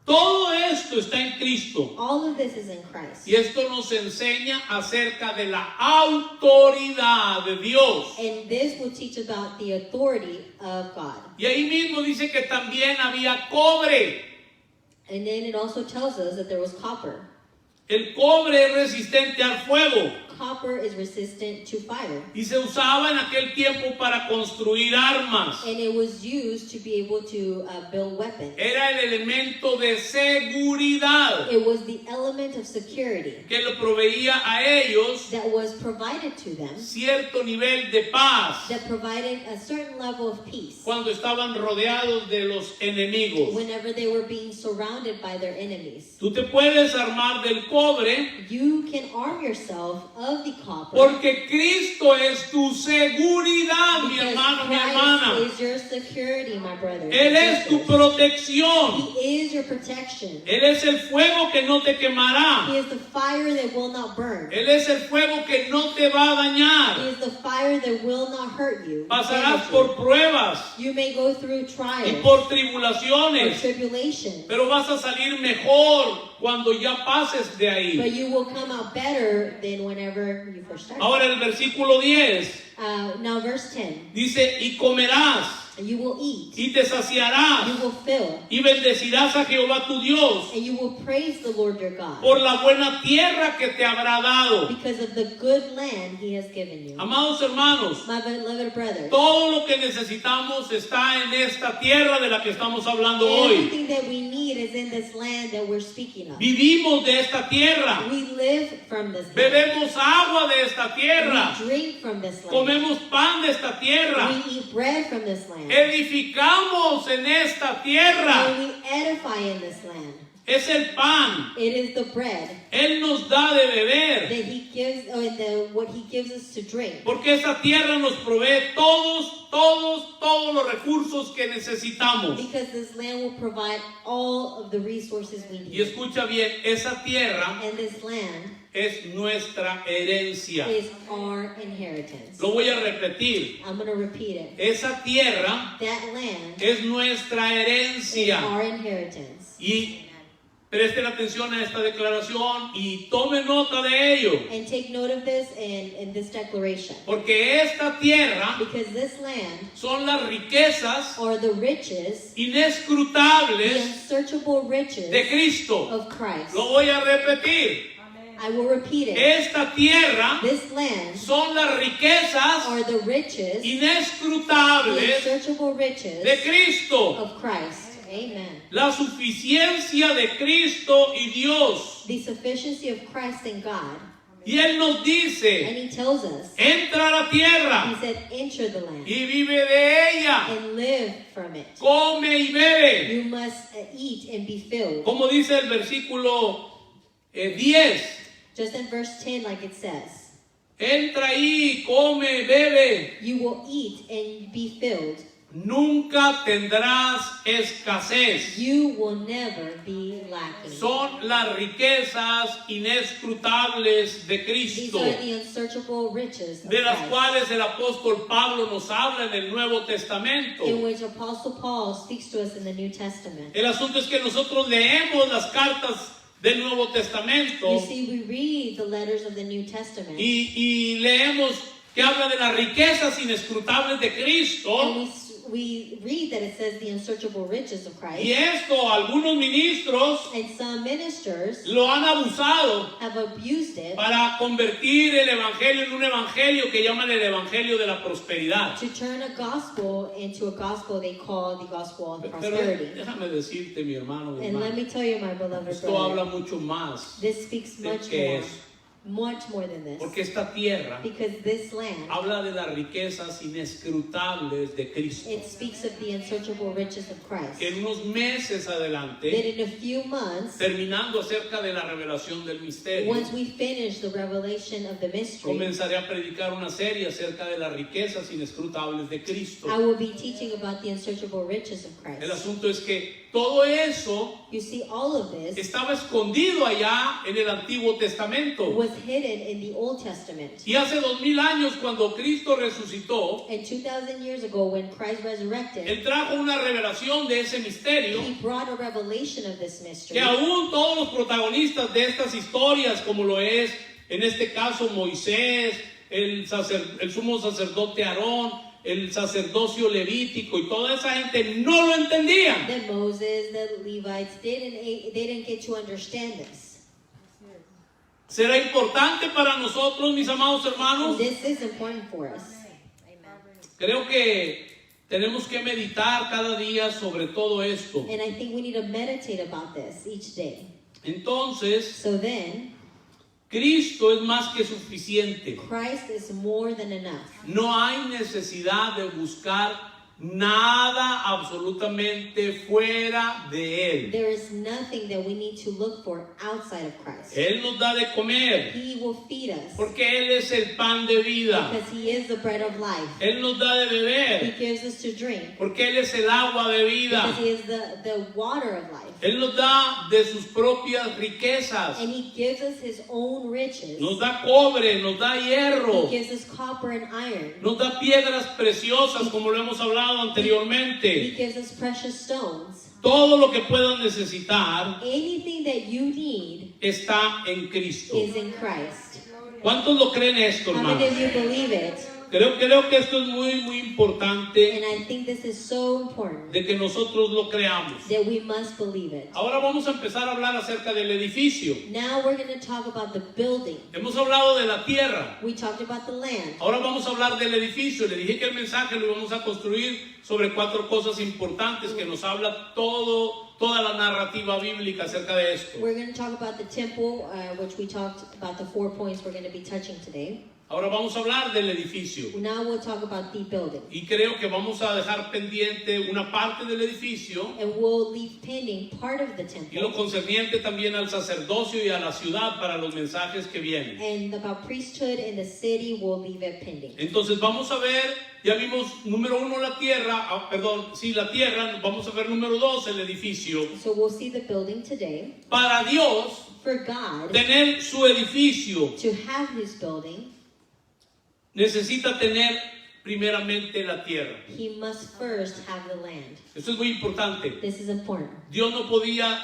Todo esto está en Cristo. All of this is in Christ. Y esto nos enseña acerca de la autoridad de Dios. And this will teach about the authority of God. Y ahí mismo dice que también había cobre. And then it also tells us that there was copper. El cobre es resistente al fuego Copper is resistant to fire. y se usaba en aquel tiempo para construir armas. And it was used to be able to build weapons. Era el elemento de seguridad It was the element of security que le proveía a ellos that was provided to them, cierto nivel de paz that provided a certain level of peace cuando estaban rodeados de los enemigos. whenever they were being surrounded by their enemies. Tú te puedes armar del cobre You can arm yourself of the copper porque Cristo es tu seguridad, mi because hermano, mi Christ hermana. is your security, my brother. Él es tu protección. He is your protection. Él es el fuego que no te He quemará. is the fire that will not burn. Él es el fuego que no te va a He dañar. is the fire that will not hurt you. Pasarás damage por you. pruebas You may go through y trials por or tribulaciones, tribulations, pero vas a salir mejor cuando ya pases de ahí. but you will come out better than whenever you first started. Ahora el versículo 10 Now verse 10, dice, y comerás you will eat, y te saciarás you will fill, y bendecirás a Jehová tu Dios and you will praise the Lord your God por la buena tierra que te habrá dado. because of the good land he has given you. Amados hermanos, My beloved brothers, todo lo que necesitamos está en esta tierra de la que estamos hablando hoy. everything that we need is in this land that we're speaking of. Vivimos de esta tierra, We live from this land. bebemos agua de esta tierra, We drink from this land. comemos pan de esta tierra, We eat bread from this land. edificamos en esta tierra. And we edify in this land. Es el pan. It is the bread Él nos da de beber, that he gives, or what he gives us to drink. porque esta tierra nos provee todos los recursos que necesitamos. Because this land will provide all of the resources we Y need. escucha bien, esa tierra And this land es nuestra herencia. is our inheritance. Lo voy a repetir. I'm going to repeat it. Esa tierra That land es nuestra is herencia. our inheritance. Y presten atención a esta declaración y tomen nota de ello. And take note of this in this declaration. Porque esta tierra Because this land son las riquezas are the riches, the inescrutables unsearchable riches de Cristo. of Christ. Lo voy a repetir. I will repeat it. Esta tierra This land son las riquezas are the riches, the inescrutables unsearchable riches de Cristo. of Christ. Amen. La suficiencia de Cristo y Dios. The sufficiency of Christ and God. Y Él nos dice, And he tells us, entra a la he tierra said, enter the land y vive de ella. and live from it. Come y bebe. You must eat and be filled. Como dice el versículo 10. Just in verse 10, like it says, Entra ahí, come, bebe. you will eat and be filled. Nunca tendrás escasez. You will never be lacking. Son las riquezas inescrutables de These Cristo, are the unsearchable riches of de las Christ, cuales el apóstol Pablo nos habla en el Nuevo Testamento. in which Apostle Paul speaks to us in the New Testament. El asunto es que nosotros leemos las cartas del Nuevo Testamento You see, we read the letters of the New Testament, y leemos que habla de las riquezas inescrutables de Cristo. and we read that it says the unsearchable riches of Y Christ, esto algunos ministros and some ministers lo han abusado have abused it para convertir el evangelio en un evangelio que llaman el evangelio de la prosperidad. to turn a gospel into a gospel they call the gospel of Pero prosperity. déjame decirte, mi hermano, mi And let hermana, me tell you, my beloved esto habla brother, mucho más this speaks de much que more, eso. much more than this. Porque esta tierra Because this land, habla de las riquezas inescrutables de Cristo. it speaks of the unsearchable riches of Christ. En unos meses That adelante, in a few months, terminando acerca de la revelación del misterio, once we finish the revelation of the mystery, comenzaré a predicar una serie acerca de las riquezas inescrutables de Cristo. I will be teaching about the unsearchable riches of El Christ. asunto es que todo eso You see, all of this estaba escondido allá en el Antiguo Testamento. was hidden in the Old Testament. Y hace 2000 años, cuando Cristo resucitó, And 2,000 years ago, when Christ resurrected, Él trajo una revelación de ese misterio, He brought a revelation of this mystery. que aún todos los protagonistas de estas historias, como lo es en este caso Moisés, el sumo sacerdote Aarón, el sacerdocio levítico y toda esa gente no lo entendían. That Moses, the Levites, they didn't get to understand this. ¿Será importante para nosotros, mis amados hermanos? This is important for us. Creo que tenemos que meditar cada día sobre todo esto. And I think we need to meditate about this each day. Entonces, So then, Cristo es más que suficiente. Christ is more than enough. No hay necesidad de buscar nada absolutamente fuera de Él. There is nothing that we need to look for outside of Christ. Él nos da de comer, He will feed us porque Él es el pan de vida. because He is the bread of life. Él nos da de He beber, gives us to drink porque Él es el agua de vida. because He is the water of life. Él nos da de sus propias riquezas. And He gives us His own riches. Nos da cobre, nos da hierro, He gives us copper and iron. nos da piedras preciosas, como lo hemos hablado He anteriormente. gives us precious stones. Todo lo que puedan necesitar Anything that you need está en Cristo. is in Christ. ¿Cuántos lo creen esto, How many hermanos? of you believe it? Creo que esto es muy importante And I think this is so important de que nosotros lo creamos. that we must believe it. Ahora vamos a empezar a hablar acerca del edificio. Now we're going to talk about the building. Hemos hablado de la tierra. We talked about the land. Ahora vamos a hablar del edificio. Le dije que el mensaje lo íbamos a construir sobre 4 cosas importantes que nos habla toda la narrativa bíblica acerca de esto. We're going to talk about the temple, which we talked about the 4 points we're going to be touching today. Ahora vamos a hablar del edificio. Now we'll talk about the building. Y creo que vamos a dejar pendiente una parte del edificio And we'll leave pending part of the y lo temple. concerniente también al sacerdocio y a la ciudad para los mensajes que vienen. And about priesthood in the city, we'll leave it pending. Entonces vamos a ver, ya vimos número 1 la tierra, la tierra, vamos a ver número 2 el edificio. So we'll see the building today. Para Dios, For God tener su edificio to have His building, necesita tener primeramente la tierra. He must first have the land. Esto es muy importante. This is important. Dios no podía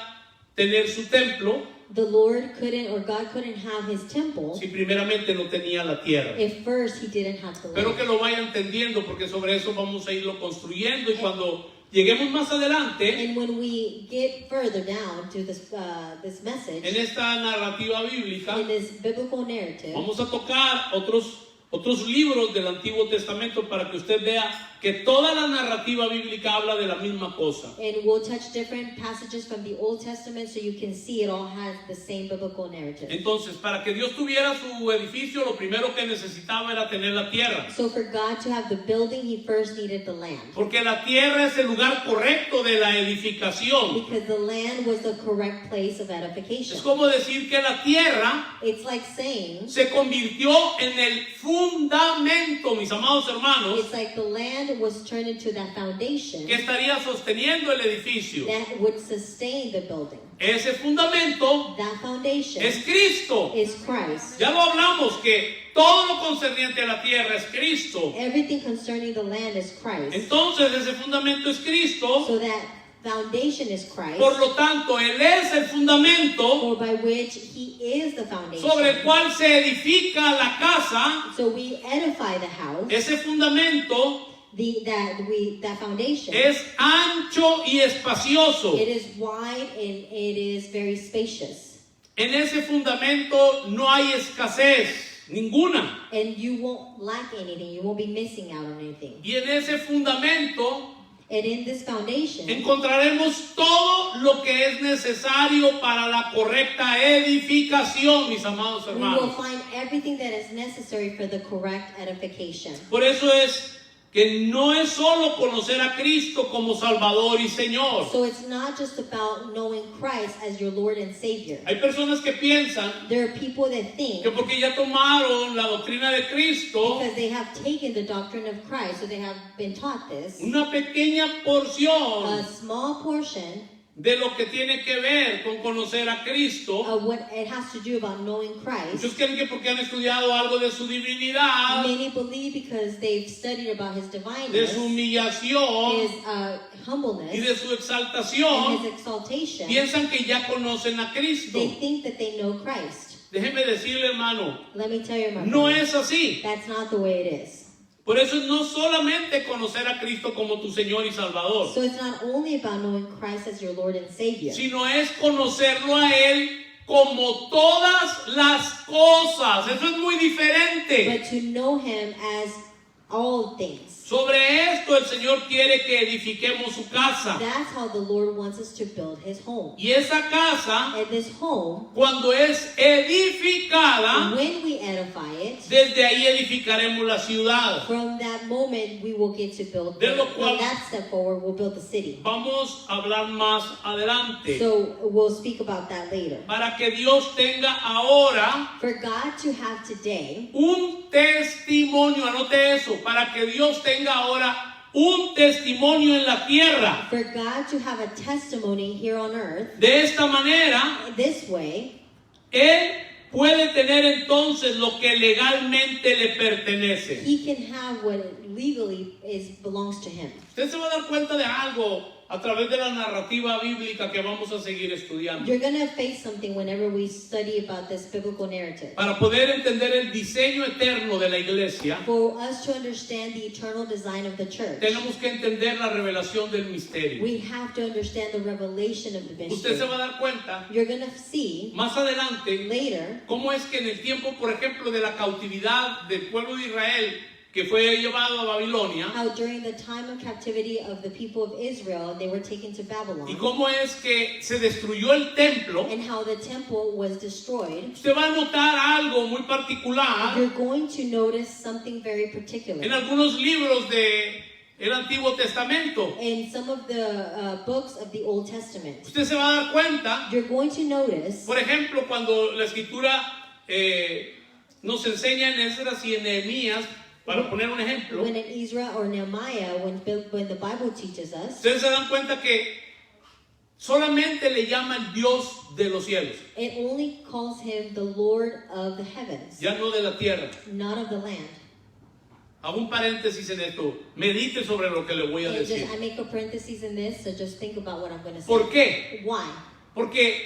tener su templo The Lord couldn't, or God couldn't have His temple si primeramente no tenía la tierra. if first He didn't have the Espero land. que lo vaya entendiendo porque sobre eso vamos a irlo construyendo y cuando lleguemos más adelante And when we get further down to this message, en esta narrativa bíblica in this biblical narrative, vamos a tocar otros libros del Antiguo Testamento para que usted vea que toda la narrativa bíblica habla de la misma cosa. and we'll touch different passages from the Old Testament so you can see it all has the same biblical narrative. Entonces, para que Dios tuviera su edificio, lo primero que necesitaba era tener la tierra. So for God to have the building, He first needed the land. Porque la tierra es el lugar correcto de la edificación. Because the land was the correct place of Es edification. como decir que la tierra It's like saying, se convirtió en el fundamento, mis amados hermanos, it's like the land was turned into that foundation que estaría sosteniendo el edificio. that would sustain the building. Ese fundamento That foundation es Cristo. is Christ. Ya lo hablamos que todo lo concerniente a la tierra es Cristo. Everything concerning the land is Christ. Entonces ese fundamento es Cristo. So that foundation is Christ, Por lo tanto, Él es el fundamento for by which He is the foundation. sobre el cual se edifica la casa. So we edify the house. Ese fundamento That foundation. es ancho y espacioso. It is wide and it is very spacious. En ese fundamento no hay escasez ninguna. And you won't lack anything. You won't be missing out on anything. Y en ese fundamento And in this foundation, encontraremos todo lo que es necesario para la correcta edificación, mis amados we will hermanos. find everything that is necessary for the correct edification. Por eso es que no es solo conocer a Cristo como Salvador y Señor. So it's not just about knowing Christ as your Lord and Savior. Hay personas que piensan There are people that think que porque ya tomaron la doctrina de Cristo, because they have taken the doctrine of Christ, so they have been taught this, una pequeña porción a small portion de lo que tiene que ver con conocer a Cristo. what it has to do about knowing Christ. Muchos creen que porque han estudiado algo de su divinidad, Many believe because they've studied about his de divineness, su humillación his y humbleness, de su and exaltación, his exaltation. piensan que ya conocen a Cristo. They think that they know Christ. Déjeme decirle, hermano, Let me tell you, my no friend, es así. that's not the way it is. Por eso no solamente conocer a Cristo como tu Señor y Salvador, So it's not only about knowing Christ as your Lord and Savior, sino es conocerlo a Él como todas las cosas. Eso es muy diferente. but to know Him as all things. Sobre esto el Señor quiere que edifiquemos su casa. That's how the Lord wants us to build His home. Y esa casa, And this home, cuando es edificada, when we edify it, desde ahí edificaremos la ciudad. from that moment we will get to build. De lo cual- From that step forward, we'll build the city. Vamos a hablar más adelante. So we'll speak about that later. Para que Dios tenga ahora For God to have today un testimonio, anote eso, para que Dios tenga ahora un testimonio en la tierra. For God to have a testimony here on earth, De esta manera, this way, Él puede tener entonces lo que legalmente le pertenece. He can have what legally belongs to Him. Usted se va a dar cuenta de algo a través de la narrativa bíblica que vamos a seguir estudiando. You're going to face something whenever we study about this biblical narrative. Para poder entender el diseño eterno de la iglesia, For us to understand the eternal design of the church, tenemos que entender la revelación del misterio. we have to understand the revelation of the Usted se mystery. va a dar cuenta You're going to see más adelante later cómo es que en el tiempo, por ejemplo, de la cautividad del pueblo de Israel que fue llevado a Babilonia, how during the time of captivity of the people of Israel, they were taken to y Babylon, cómo es que se destruyó el templo, and how the temple was destroyed. usted va a notar algo muy particular You're going to notice something very particular. en algunos libros del Antiguo Testamento. In some of the books of the Old Testament, Usted se va a dar cuenta, you're going to notice, por ejemplo, cuando la Escritura nos enseña en Esdras y en Nehemías, para poner un ejemplo, when in Ezra or Nehemiah, when the Bible teaches us, ustedes se dan cuenta que solamente le llaman Dios de los cielos, it only calls Him the Lord of the heavens, ya no de la tierra. not of the land. Hago un paréntesis en esto. Medite sobre lo que le voy a And decir. I make a parenthesis in this, so just think about what I'm going to say. ¿Por qué? Why? Porque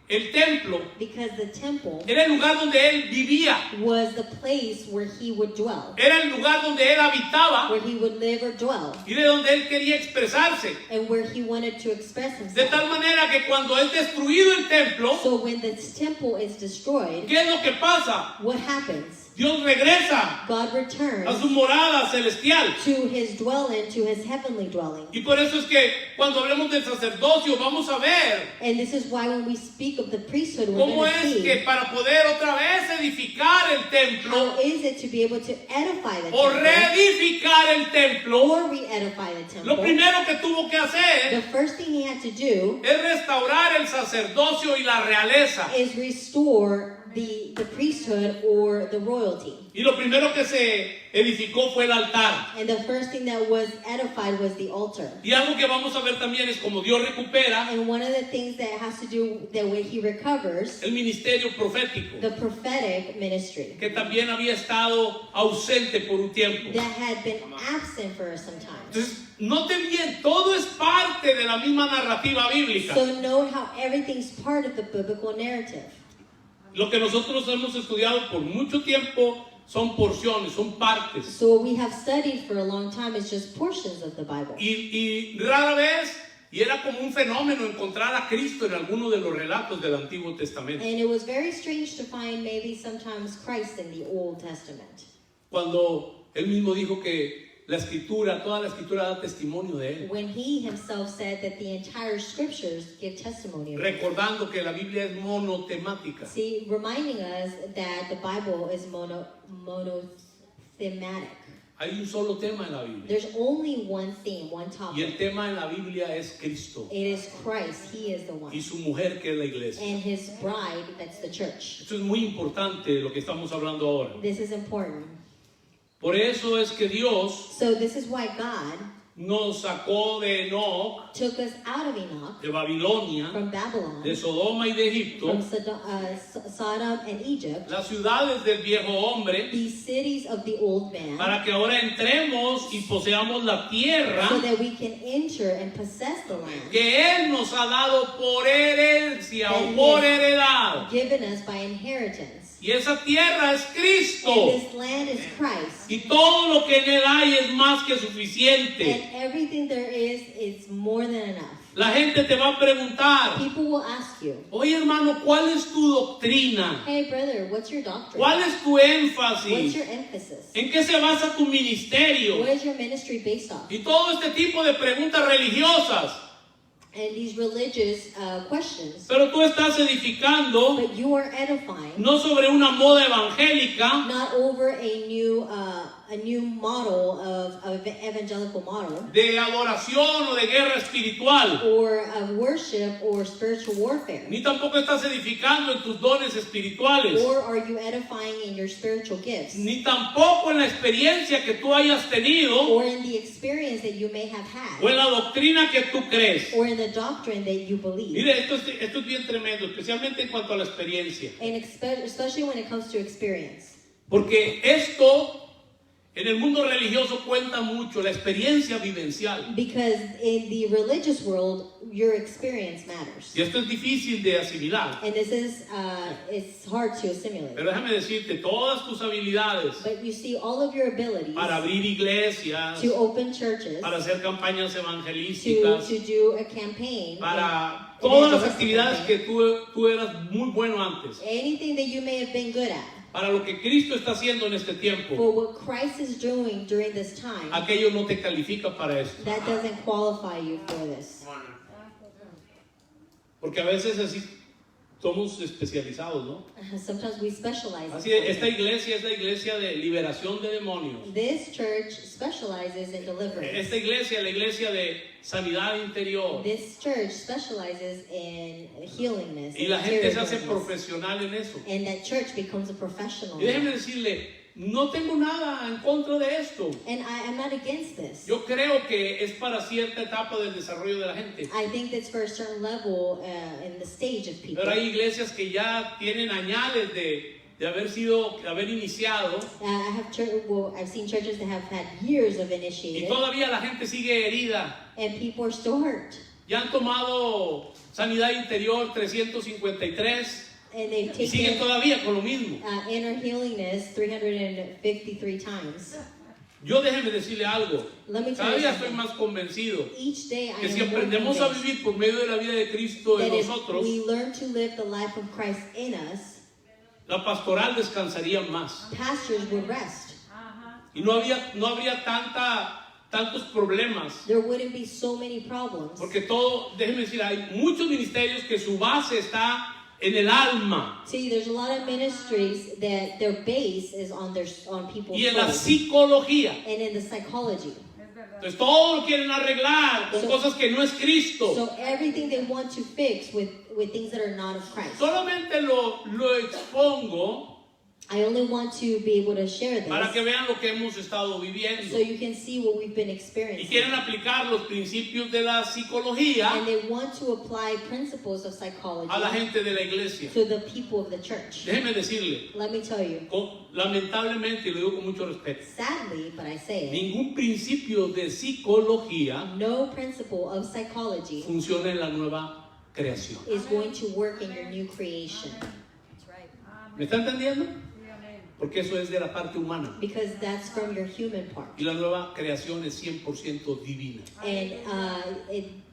el templo Because the temple era el lugar donde él vivía, was the place where He would dwell, era el lugar donde él habitaba where He would live or dwell, y de donde él quería expresarse. and where He wanted to express De Himself. tal manera que cuando es destruido el templo, So when the temple is destroyed, ¿qué es lo que pasa? what happens? Dios regresa God a returns su morada celestial. to His dwelling, to His heavenly dwelling. Y por eso es que cuando hablemos del sacerdocio vamos a ver And this is why when we speak of the priesthood, we're cómo going to es see que para poder otra vez edificar el templo how is it to be able to edify the o temple reedificar el templo, or re-edify the lo temple. primero que tuvo que hacer The first thing He had to do es restaurar el sacerdocio y la realeza. is restore the priesthood or the royalty. Y lo primero que se edificó fue el altar. And the first thing that was edified was the altar. Y algo que vamos a ver también es como Dios recupera And one of the things that has to do that way He recovers el ministerio profético, the prophetic ministry que también había estado ausente por un tiempo. that had been absent for some time. Entonces, note bien, todo es parte de la misma narrativa bíblica. So note how everything's part of the biblical narrative. Lo que nosotros hemos estudiado por mucho tiempo son porciones, son partes. So what we have studied for a long time is just portions of the Bible. Y rara vez, y era como un fenómeno encontrar a Cristo en alguno de los relatos del Antiguo Testamento. And it was very strange to find maybe sometimes Christ in the Old Testament. Cuando él mismo dijo que la escritura, toda la escritura da testimonio de él. When He Himself said that the entire scriptures give testimony of Him. Recordando que la Biblia es monotemática. See, reminding us that the Bible is monothematic. Hay un solo tema en la Biblia. There's only one theme, one Y topic. el tema en la Biblia es Cristo It is Christ. He is the one. y su mujer que es la iglesia. And His bride, that's the church. Esto es muy importante lo que estamos hablando ahora. This is important. Por eso es que Dios So this is why God nos sacó de Enoch, took us out of Enoch, de Babilonia, from Babylon, de Sodoma y de Egipto, from Sodom and Egypt, las ciudades del viejo hombre, these cities of the old man, para que ahora entremos y poseamos la tierra so that we can enter and possess the land que Él nos ha dado por herencia that o He por has heredad. given us by inheritance. Y esa tierra es Cristo. And this land is Christ. Y todo lo que en Él hay es más que suficiente. And everything there is more than enough. La gente te va a preguntar, People will ask you, oye hermano, ¿cuál es tu doctrina? hey brother, what's your doctrine? ¿Cuál es tu What's énfasis? your emphasis? ¿En qué se basa tu ministerio? What is your ministry based off? Y todo este tipo de preguntas religiosas. And these religious questions. Pero tú estás edificando But you are edifying, no sobre una moda evangélica, not over a new model of evangelical model, de adoración o de guerra espiritual. or of worship or spiritual warfare. Ni tampoco estás edificando en tus dones espirituales. Or are you edifying in your spiritual gifts? Ni tampoco en la experiencia que tú hayas tenido Or in the experience that you may have had? o en la doctrina que tú crees. Or in the doctrine that you believe? Mire, esto es bien tremendo, especialmente en cuanto a la experiencia. And especially when it comes to experience. Porque esto en el mundo religioso cuenta mucho, la experiencia vivencial. Because in the religious world, your experience matters. Y esto es difícil de asimilar. And this is, it's hard to assimilate. Pero déjame decirte, todas tus habilidades But you see all of your abilities para abrir iglesias, to open churches, para hacer campañas to evangelísticas, do a campaign, para and todas las evangelistic actividades que campaign, tú eras muy bueno antes, anything that you may have been good at, para lo que Cristo está haciendo en este tiempo, for what Christ is doing during this time, aquello no te califica para esto. that doesn't qualify you for this. Porque a veces así somos especializados, ¿no? Sometimes we specialize. Así, esta iglesia es la iglesia de liberación de demonios. This church specializes in deliverance. Esta iglesia, la iglesia de sanidad interior. This church specializes in healingness. Y la and gente se interior hace healiness. profesional en eso. And that church becomes a professional. Y déjeme decirle, no tengo nada en contra de esto. And I'm not against this. Yo creo que es para cierta etapa del desarrollo de la gente. I think that's for a certain level in the stage of people. Pero hay iglesias que ya tienen añales de haber iniciado, I've seen churches that have had years of y initiating, todavía la gente sigue herida. and people are still hurt. Ya han tomado sanidad interior 353 And they've y siguen taken todavía con lo mismo. inner healingness 353 times. Yo déjeme decirle algo. Let me tell Cada you día estoy something. más convencido Each day I que si am more aprendemos a convinced vivir por medio de la vida de Cristo en that if nosotros, we learn to live the life of Christ in us, la pastoral descansaría más. pastors would rest. Y no habría tantos problemas. There wouldn't be so many problems. Porque déjeme decir, hay muchos ministerios que su base está en el alma See, there's a lot of ministries that their base is on people's y en la souls psicología. and in the psychology. Entonces todo lo quieren arreglar con cosas que no es Cristo. So everything they want to fix with things that are not of Christ. Solamente lo expongo I only want to be able to share para que this vean lo que hemos estado viviendo. so you can see what we've been Y experiencing. quieren aplicar los principios de la psicología And they want to apply principles of psychology a la gente de la iglesia. to the people of the church. Déjeme decirle, Let me tell you, lamentablemente, y lo digo con mucho respeto, sadly, but I say it, ningún principio de psicología no principle of psychology funciona en la nueva creación. is going to work in your new creation. ¿Me está entendiendo? Porque eso es de la parte humana. Because that's from your human part. Y la nueva creación es 100% divina. And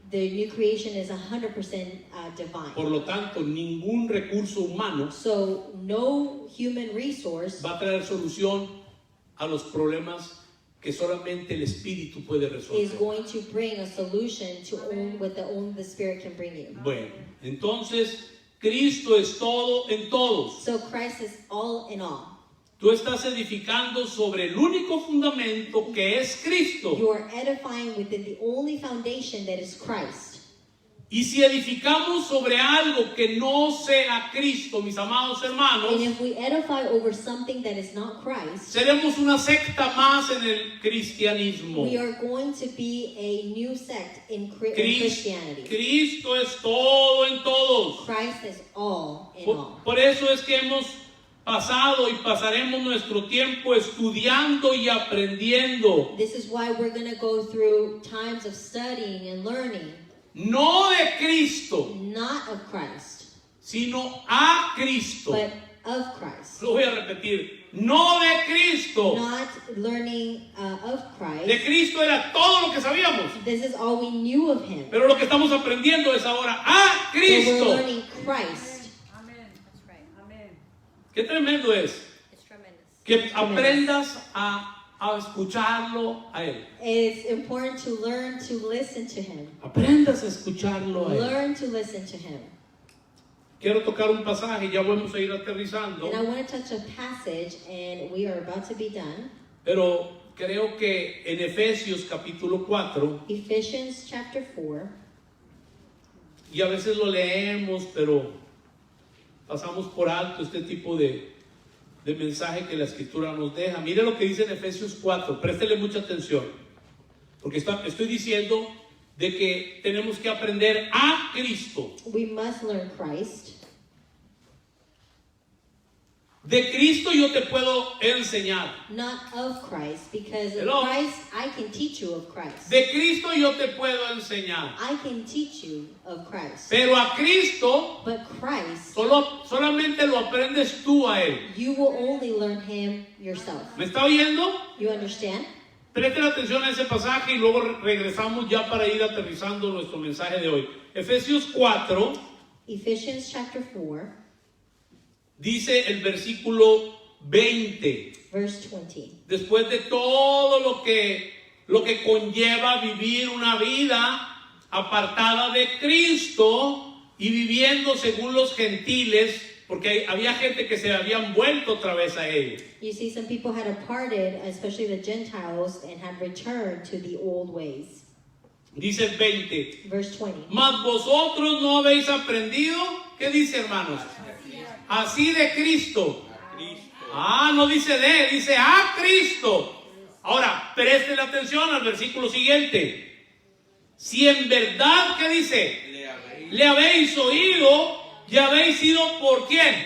the new creation is 100% divine. Por lo tanto, ningún recurso humano So no human resource va a traer solución a los problemas que solamente el Espíritu puede is resolver. going to bring a solution to what only the Spirit can bring you. Bueno, entonces, Cristo es todo en todos. So Christ is all in all. Tú estás edificando sobre el único fundamento que es Cristo. You are edifying within the only foundation that is Christ. Y si edificamos sobre algo que no sea Cristo, mis amados hermanos, And if we edify over something that is not Christ, seremos una secta más en el cristianismo. we are going to be a new sect in Christianity. Cristo es todo en todos. Christ is all in Por, all. por eso es que hemos pasado y pasaremos nuestro tiempo estudiando y aprendiendo. This is why we're going to go through times of studying and learning, No de Cristo, not of Christ, sino a Cristo. but of Christ. Lo voy a repetir. No de Cristo. Not learning of De Christ. Cristo era todo lo que sabíamos. This is all we knew of Him. Pero lo que estamos aprendiendo es ahora a So we're Cristo. learning Christ. Amen. That's right. Amen. Qué tremendo es It's tremendous. que aprendas a escucharlo a Él. It's important to learn to listen to Him. Aprendas a escucharlo a Él. Learn to listen to Him. Quiero tocar un pasaje, ya vamos a ir aterrizando, And I want to touch a passage, and we are about to be done. pero creo que en Efesios capítulo 4, Ephesians chapter 4. y a veces lo leemos, pero pasamos por alto este tipo de mensaje que la Escritura nos deja. Mire lo que dice en Efesios 4, préstele mucha atención, porque estoy diciendo de que tenemos que aprender a Cristo. We must learn Christ. De Cristo yo te puedo enseñar. Not of Christ, because of Hello? Christ, I can teach you of Christ. De Cristo yo te puedo enseñar. I can teach you of Christ. Pero a Cristo But Christ, solamente lo aprendes tú a Él. you will only learn Him yourself. ¿Me está oyendo? You understand? Presten atención a ese pasaje y luego regresamos ya para ir aterrizando nuestro mensaje de hoy. Efesios 4 Ephesians chapter 4, dice el versículo 20. verse 20. Después de todo lo que conlleva vivir una vida apartada de Cristo y viviendo según los gentiles, porque había gente que se habían vuelto otra vez a ellos. You see, some people had departed, especially the Gentiles, and had returned to the old ways. Dice el 20. Verse 20. Mas vosotros no habéis aprendido. ¿Qué dice, hermanos? Así de Cristo. Ah, no dice de, dice a Cristo. Ahora, presten atención al versículo siguiente. Si en verdad, ¿qué dice? Le habéis oído y habéis sido ¿por quién?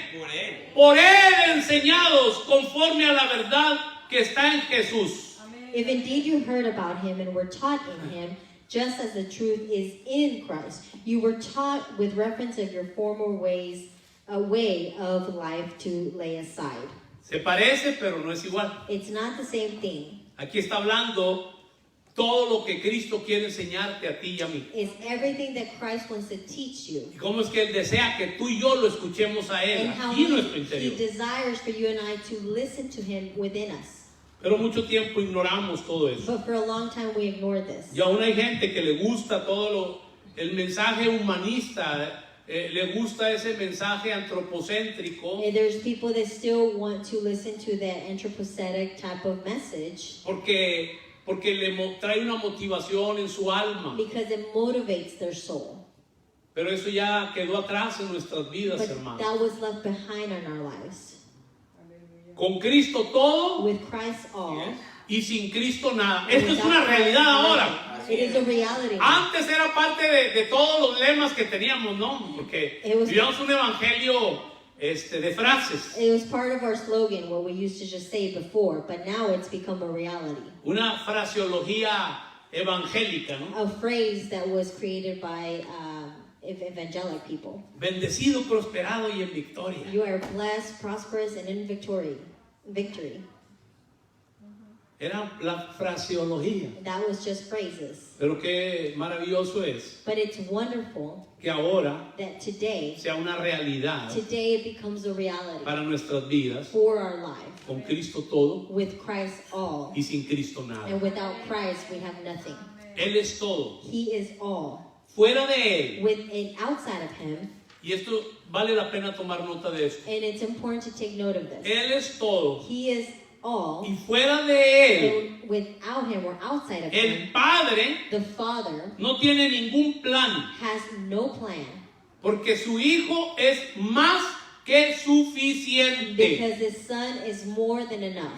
Por Él enseñados conforme a la verdad que está en Jesús. If indeed you heard about Him and were taught in Him, just as the truth is in Christ, you were taught with reference of your former ways, a way of life to lay aside. Se parece, pero no es igual. It's not the same thing. Aquí está hablando todo lo que Cristo quiere enseñarte a ti y a mí. It's everything that Christ wants to teach you. Y cómo es que Él desea que tú y yo lo escuchemos a Él, And how aquí en nuestro He interior. desires for you and I to listen to Him within us. Pero mucho tiempo ignoramos todo eso. But for a long time we ignored this. Y aún hay gente que le gusta el mensaje humanista, le gusta ese mensaje antropocéntrico, And there's people that still want to listen to that anthropocetic type of message porque trae una motivación en su alma. because it motivates their soul. Pero eso ya quedó atrás en nuestras vidas, But hermanos. that was left behind in our lives. Con Cristo todo With Christ all. y sin Cristo nada. and Esto es without una Christ, realidad nothing. ahora. It is a reality. Antes era parte de todos los lemas que teníamos, ¿no? Porque vivíamos un evangelio de frases. It was part of our slogan, what we used to just say before, but now it's become a reality. Una fraseología evangélica, ¿no? A phrase that was created by evangelic people. Bendecido, prosperado y en victoria. You are blessed, prosperous, and in victory. Era la fraseología. That was just phrases. Pero qué maravilloso es But it's wonderful que ahora that today sea una realidad it becomes a reality para nuestras vidas, for our life. con Cristo todo With Christ all. y sin Cristo nada. And without Christ we have nothing. Él es todo. He is all. Fuera de Él, With and outside of Him, y esto vale la pena tomar nota de esto, and it's important to take note of this. Él es todo. He is all. Y fuera de Él, And without him or outside of him, El Padre the Father no tiene ningún plan, has no plan porque su Hijo es más que suficiente. because his Son is more than enough.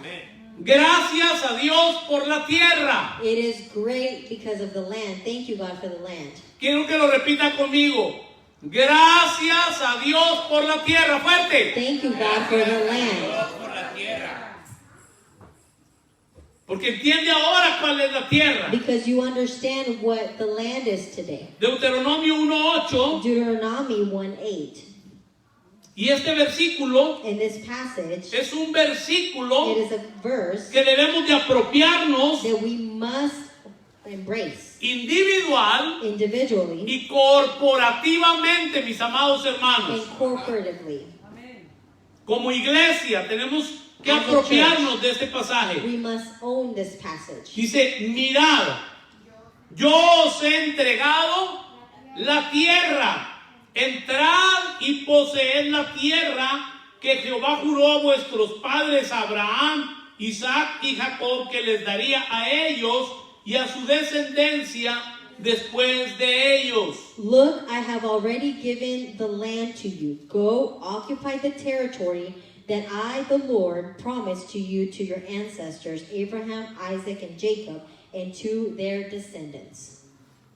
Gracias a Dios por la tierra. It is great because of the land. Thank you, God, for the land. Quiero que lo repita conmigo. Gracias a Dios por la tierra. Fuerte. Thank you, God, for the land. Porque entiende ahora cuál es la tierra. Because you understand what the land is today. Deuteronomio 1:8. Deuteronomy 1:8. Y este versículo In this passage, es un versículo it is a verse que debemos de apropiarnos that we must embrace individual individually y corporativamente, mis amados hermanos. and corporatively. Como iglesia tenemos que As a apropiarnos de este pasaje. We must own this passage. Dice, mirad, yo os he entregado la tierra. Entrad y poseed la tierra que Jehová juró a vuestros padres Abraham, Isaac y Jacob que les daría a ellos y a su descendencia después de ellos. Look, I have already given the land to you. Go, occupy the territory that I, the Lord, promised to you, to your ancestors, Abraham, Isaac, and Jacob, and to their descendants.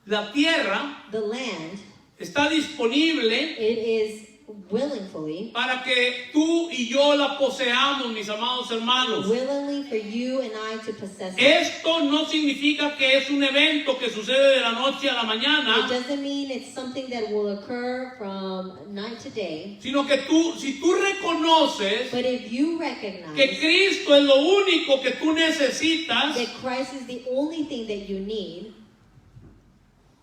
La tierra The land, está disponible it is willingly, para que tú y yo la poseamos, mis amados hermanos. willingly for you and I to possess it. Esto no significa que es un evento que sucede de la noche a la It mañana, doesn't mean it's something that will occur from night to day, sino que si tú reconoces but if you que recognize Cristo es lo único que tú necesitas, that Christ is the only thing that you need,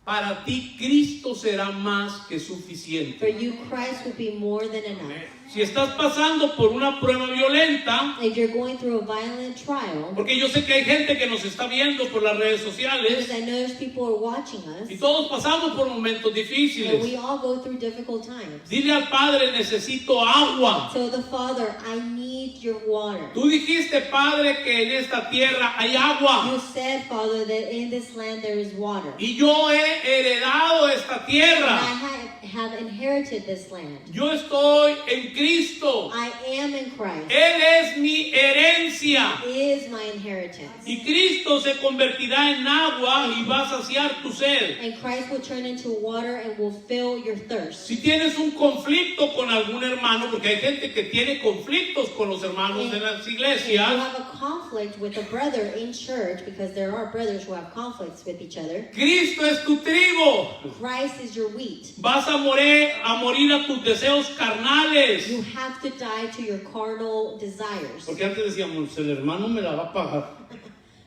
para ti Cristo será más que for suficiente. you Christ will be more than enough. Si estás pasando por una prueba violenta, If you're going through a violent trial, porque yo sé que hay gente que nos está viendo por las redes sociales, because I know there's people who are watching us, y todos pasamos por momentos and we difíciles. all go through difficult times. Dile al Padre, necesito agua. So the Father, I need your water. Tú dijiste, Padre, que en esta tierra hay agua. You said, Father, that in this land there is water. Y yo he heredado esta And tierra. I have inherited this land. Yo estoy en Cristo. I am in Christ. Él es mi herencia. He is my inheritance. Y Cristo se convertirá en agua y va a saciar tu sed. And Christ will turn into water and will fill your thirst. Si tienes un conflicto con algún hermano, porque hay gente que tiene conflictos con los hermanos de las If you iglesias, have a conflict with a brother in church, because there are brothers who have conflicts with each other, Cristo es tu trigo. Christ is your wheat. Vas a morir a tus deseos carnales. You have to die to your carnal desires. Porque antes decíamos, el hermano me la va a pagar.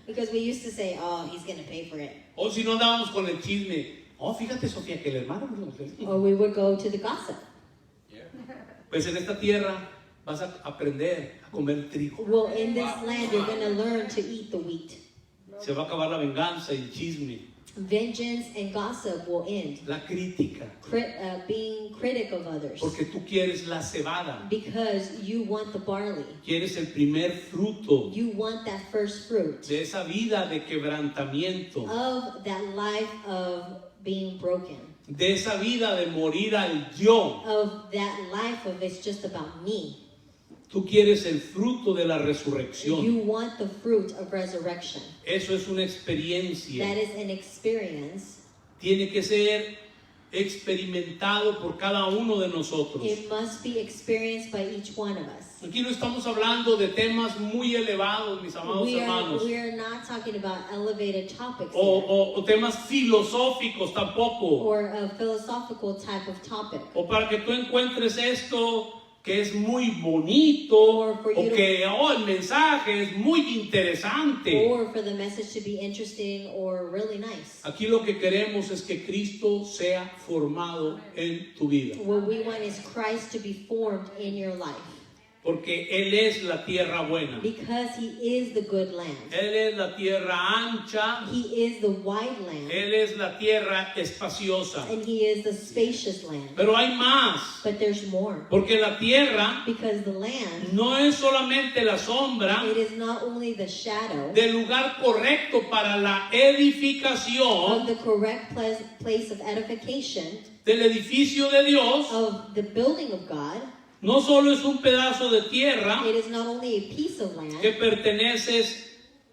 Because we used to say, oh, he's going to pay for it. O si no andábamos con el chisme. Oh, fíjate, Sofía, que el hermano... Or we would go to the gossip. Pues en esta tierra vas a aprender a comer trigo. Well, in this land, you're going to learn to eat the wheat. Se va a acabar la venganza y el chisme, Vengeance and gossip will end. la crítica. Being critic of others. Porque tú quieres la cebada. Because you want the barley. Quieres el primer fruto You want that first fruit de esa vida de quebrantamiento. of that life of being broken. De esa vida de morir al yo. Of that life of it's just about me. Tú quieres el fruto de la resurrección. You want the fruit of resurrection. Eso es una experiencia. That is an experience. Tiene que ser experimentado por cada uno de nosotros. It must be experienced by each one of us. Aquí no estamos hablando de temas muy elevados, mis amados hermanos. We are not talking about elevated topics here, O temas filosóficos tampoco. or a philosophical type of topic. O para que tú encuentres esto que es muy bonito, Or for you o que el mensaje es muy interesante. Or for the message to be interesting or really nice. Aquí lo que queremos es que Cristo sea formado en tu vida. What we want is Christ to be formed in your life. Porque Él es la tierra buena. because He is the good land. Él es la tierra ancha. He is the wide land, Él es la tierra espaciosa. and He is the spacious land. Pero hay más. But there's more, Porque la tierra because the land, no es solamente la sombra it is not only the shadow del lugar correcto para la of edificación the correct place of edification del edificio de Dios. of the building of God. No solo es un pedazo de tierra It is not only a piece of que land perteneces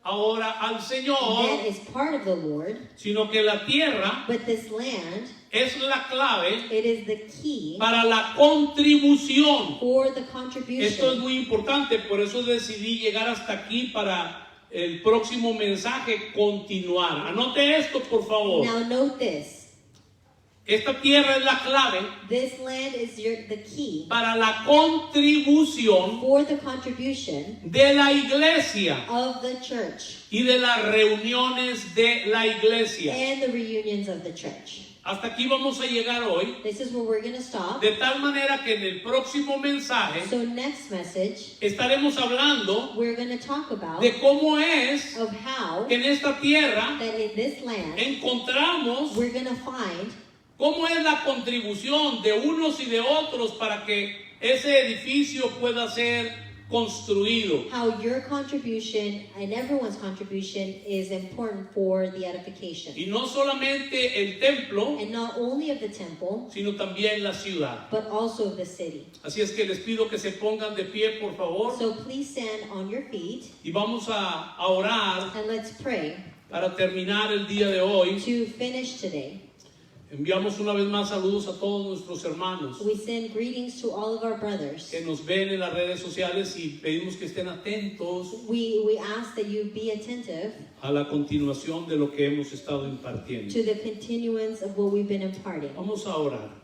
ahora al Señor, that is part of the Lord, sino que la tierra but this land, es la clave it is the key para la contribución. for the Esto es contribution. muy importante, por eso decidí llegar hasta aquí para el próximo mensaje continuar. Anote esto, por favor. Now note this. Esta tierra es la clave This land is the key para la contribución for the contribution de la iglesia of the church y de las reuniones de la iglesia. and the reunions of the church. Hasta aquí vamos a llegar hoy, This is where we're going to stop. de tal manera que en el próximo mensaje So next message, estaremos hablando we're going to talk about de cómo es of how que en esta tierra that in this land encontramos we're going to find cómo es la contribución de unos y de otros para que ese edificio pueda ser construido. how your contribution and everyone's contribution is important for the edification. Y no solamente el templo, And not only of the temple, sino también la ciudad. but also of the city. Así es que les pido que se pongan de pie, por favor, So please stand on your feet y vamos a orar and let's pray para terminar el día de hoy. to finish today. Enviamos una vez más saludos a todos nuestros hermanos We send greetings to all of our brothers. que nos ven en las redes sociales y pedimos que estén atentos We ask that you be attentive a la continuación de lo que hemos estado impartiendo. to the continuance of what we've been imparting. Vamos a orar.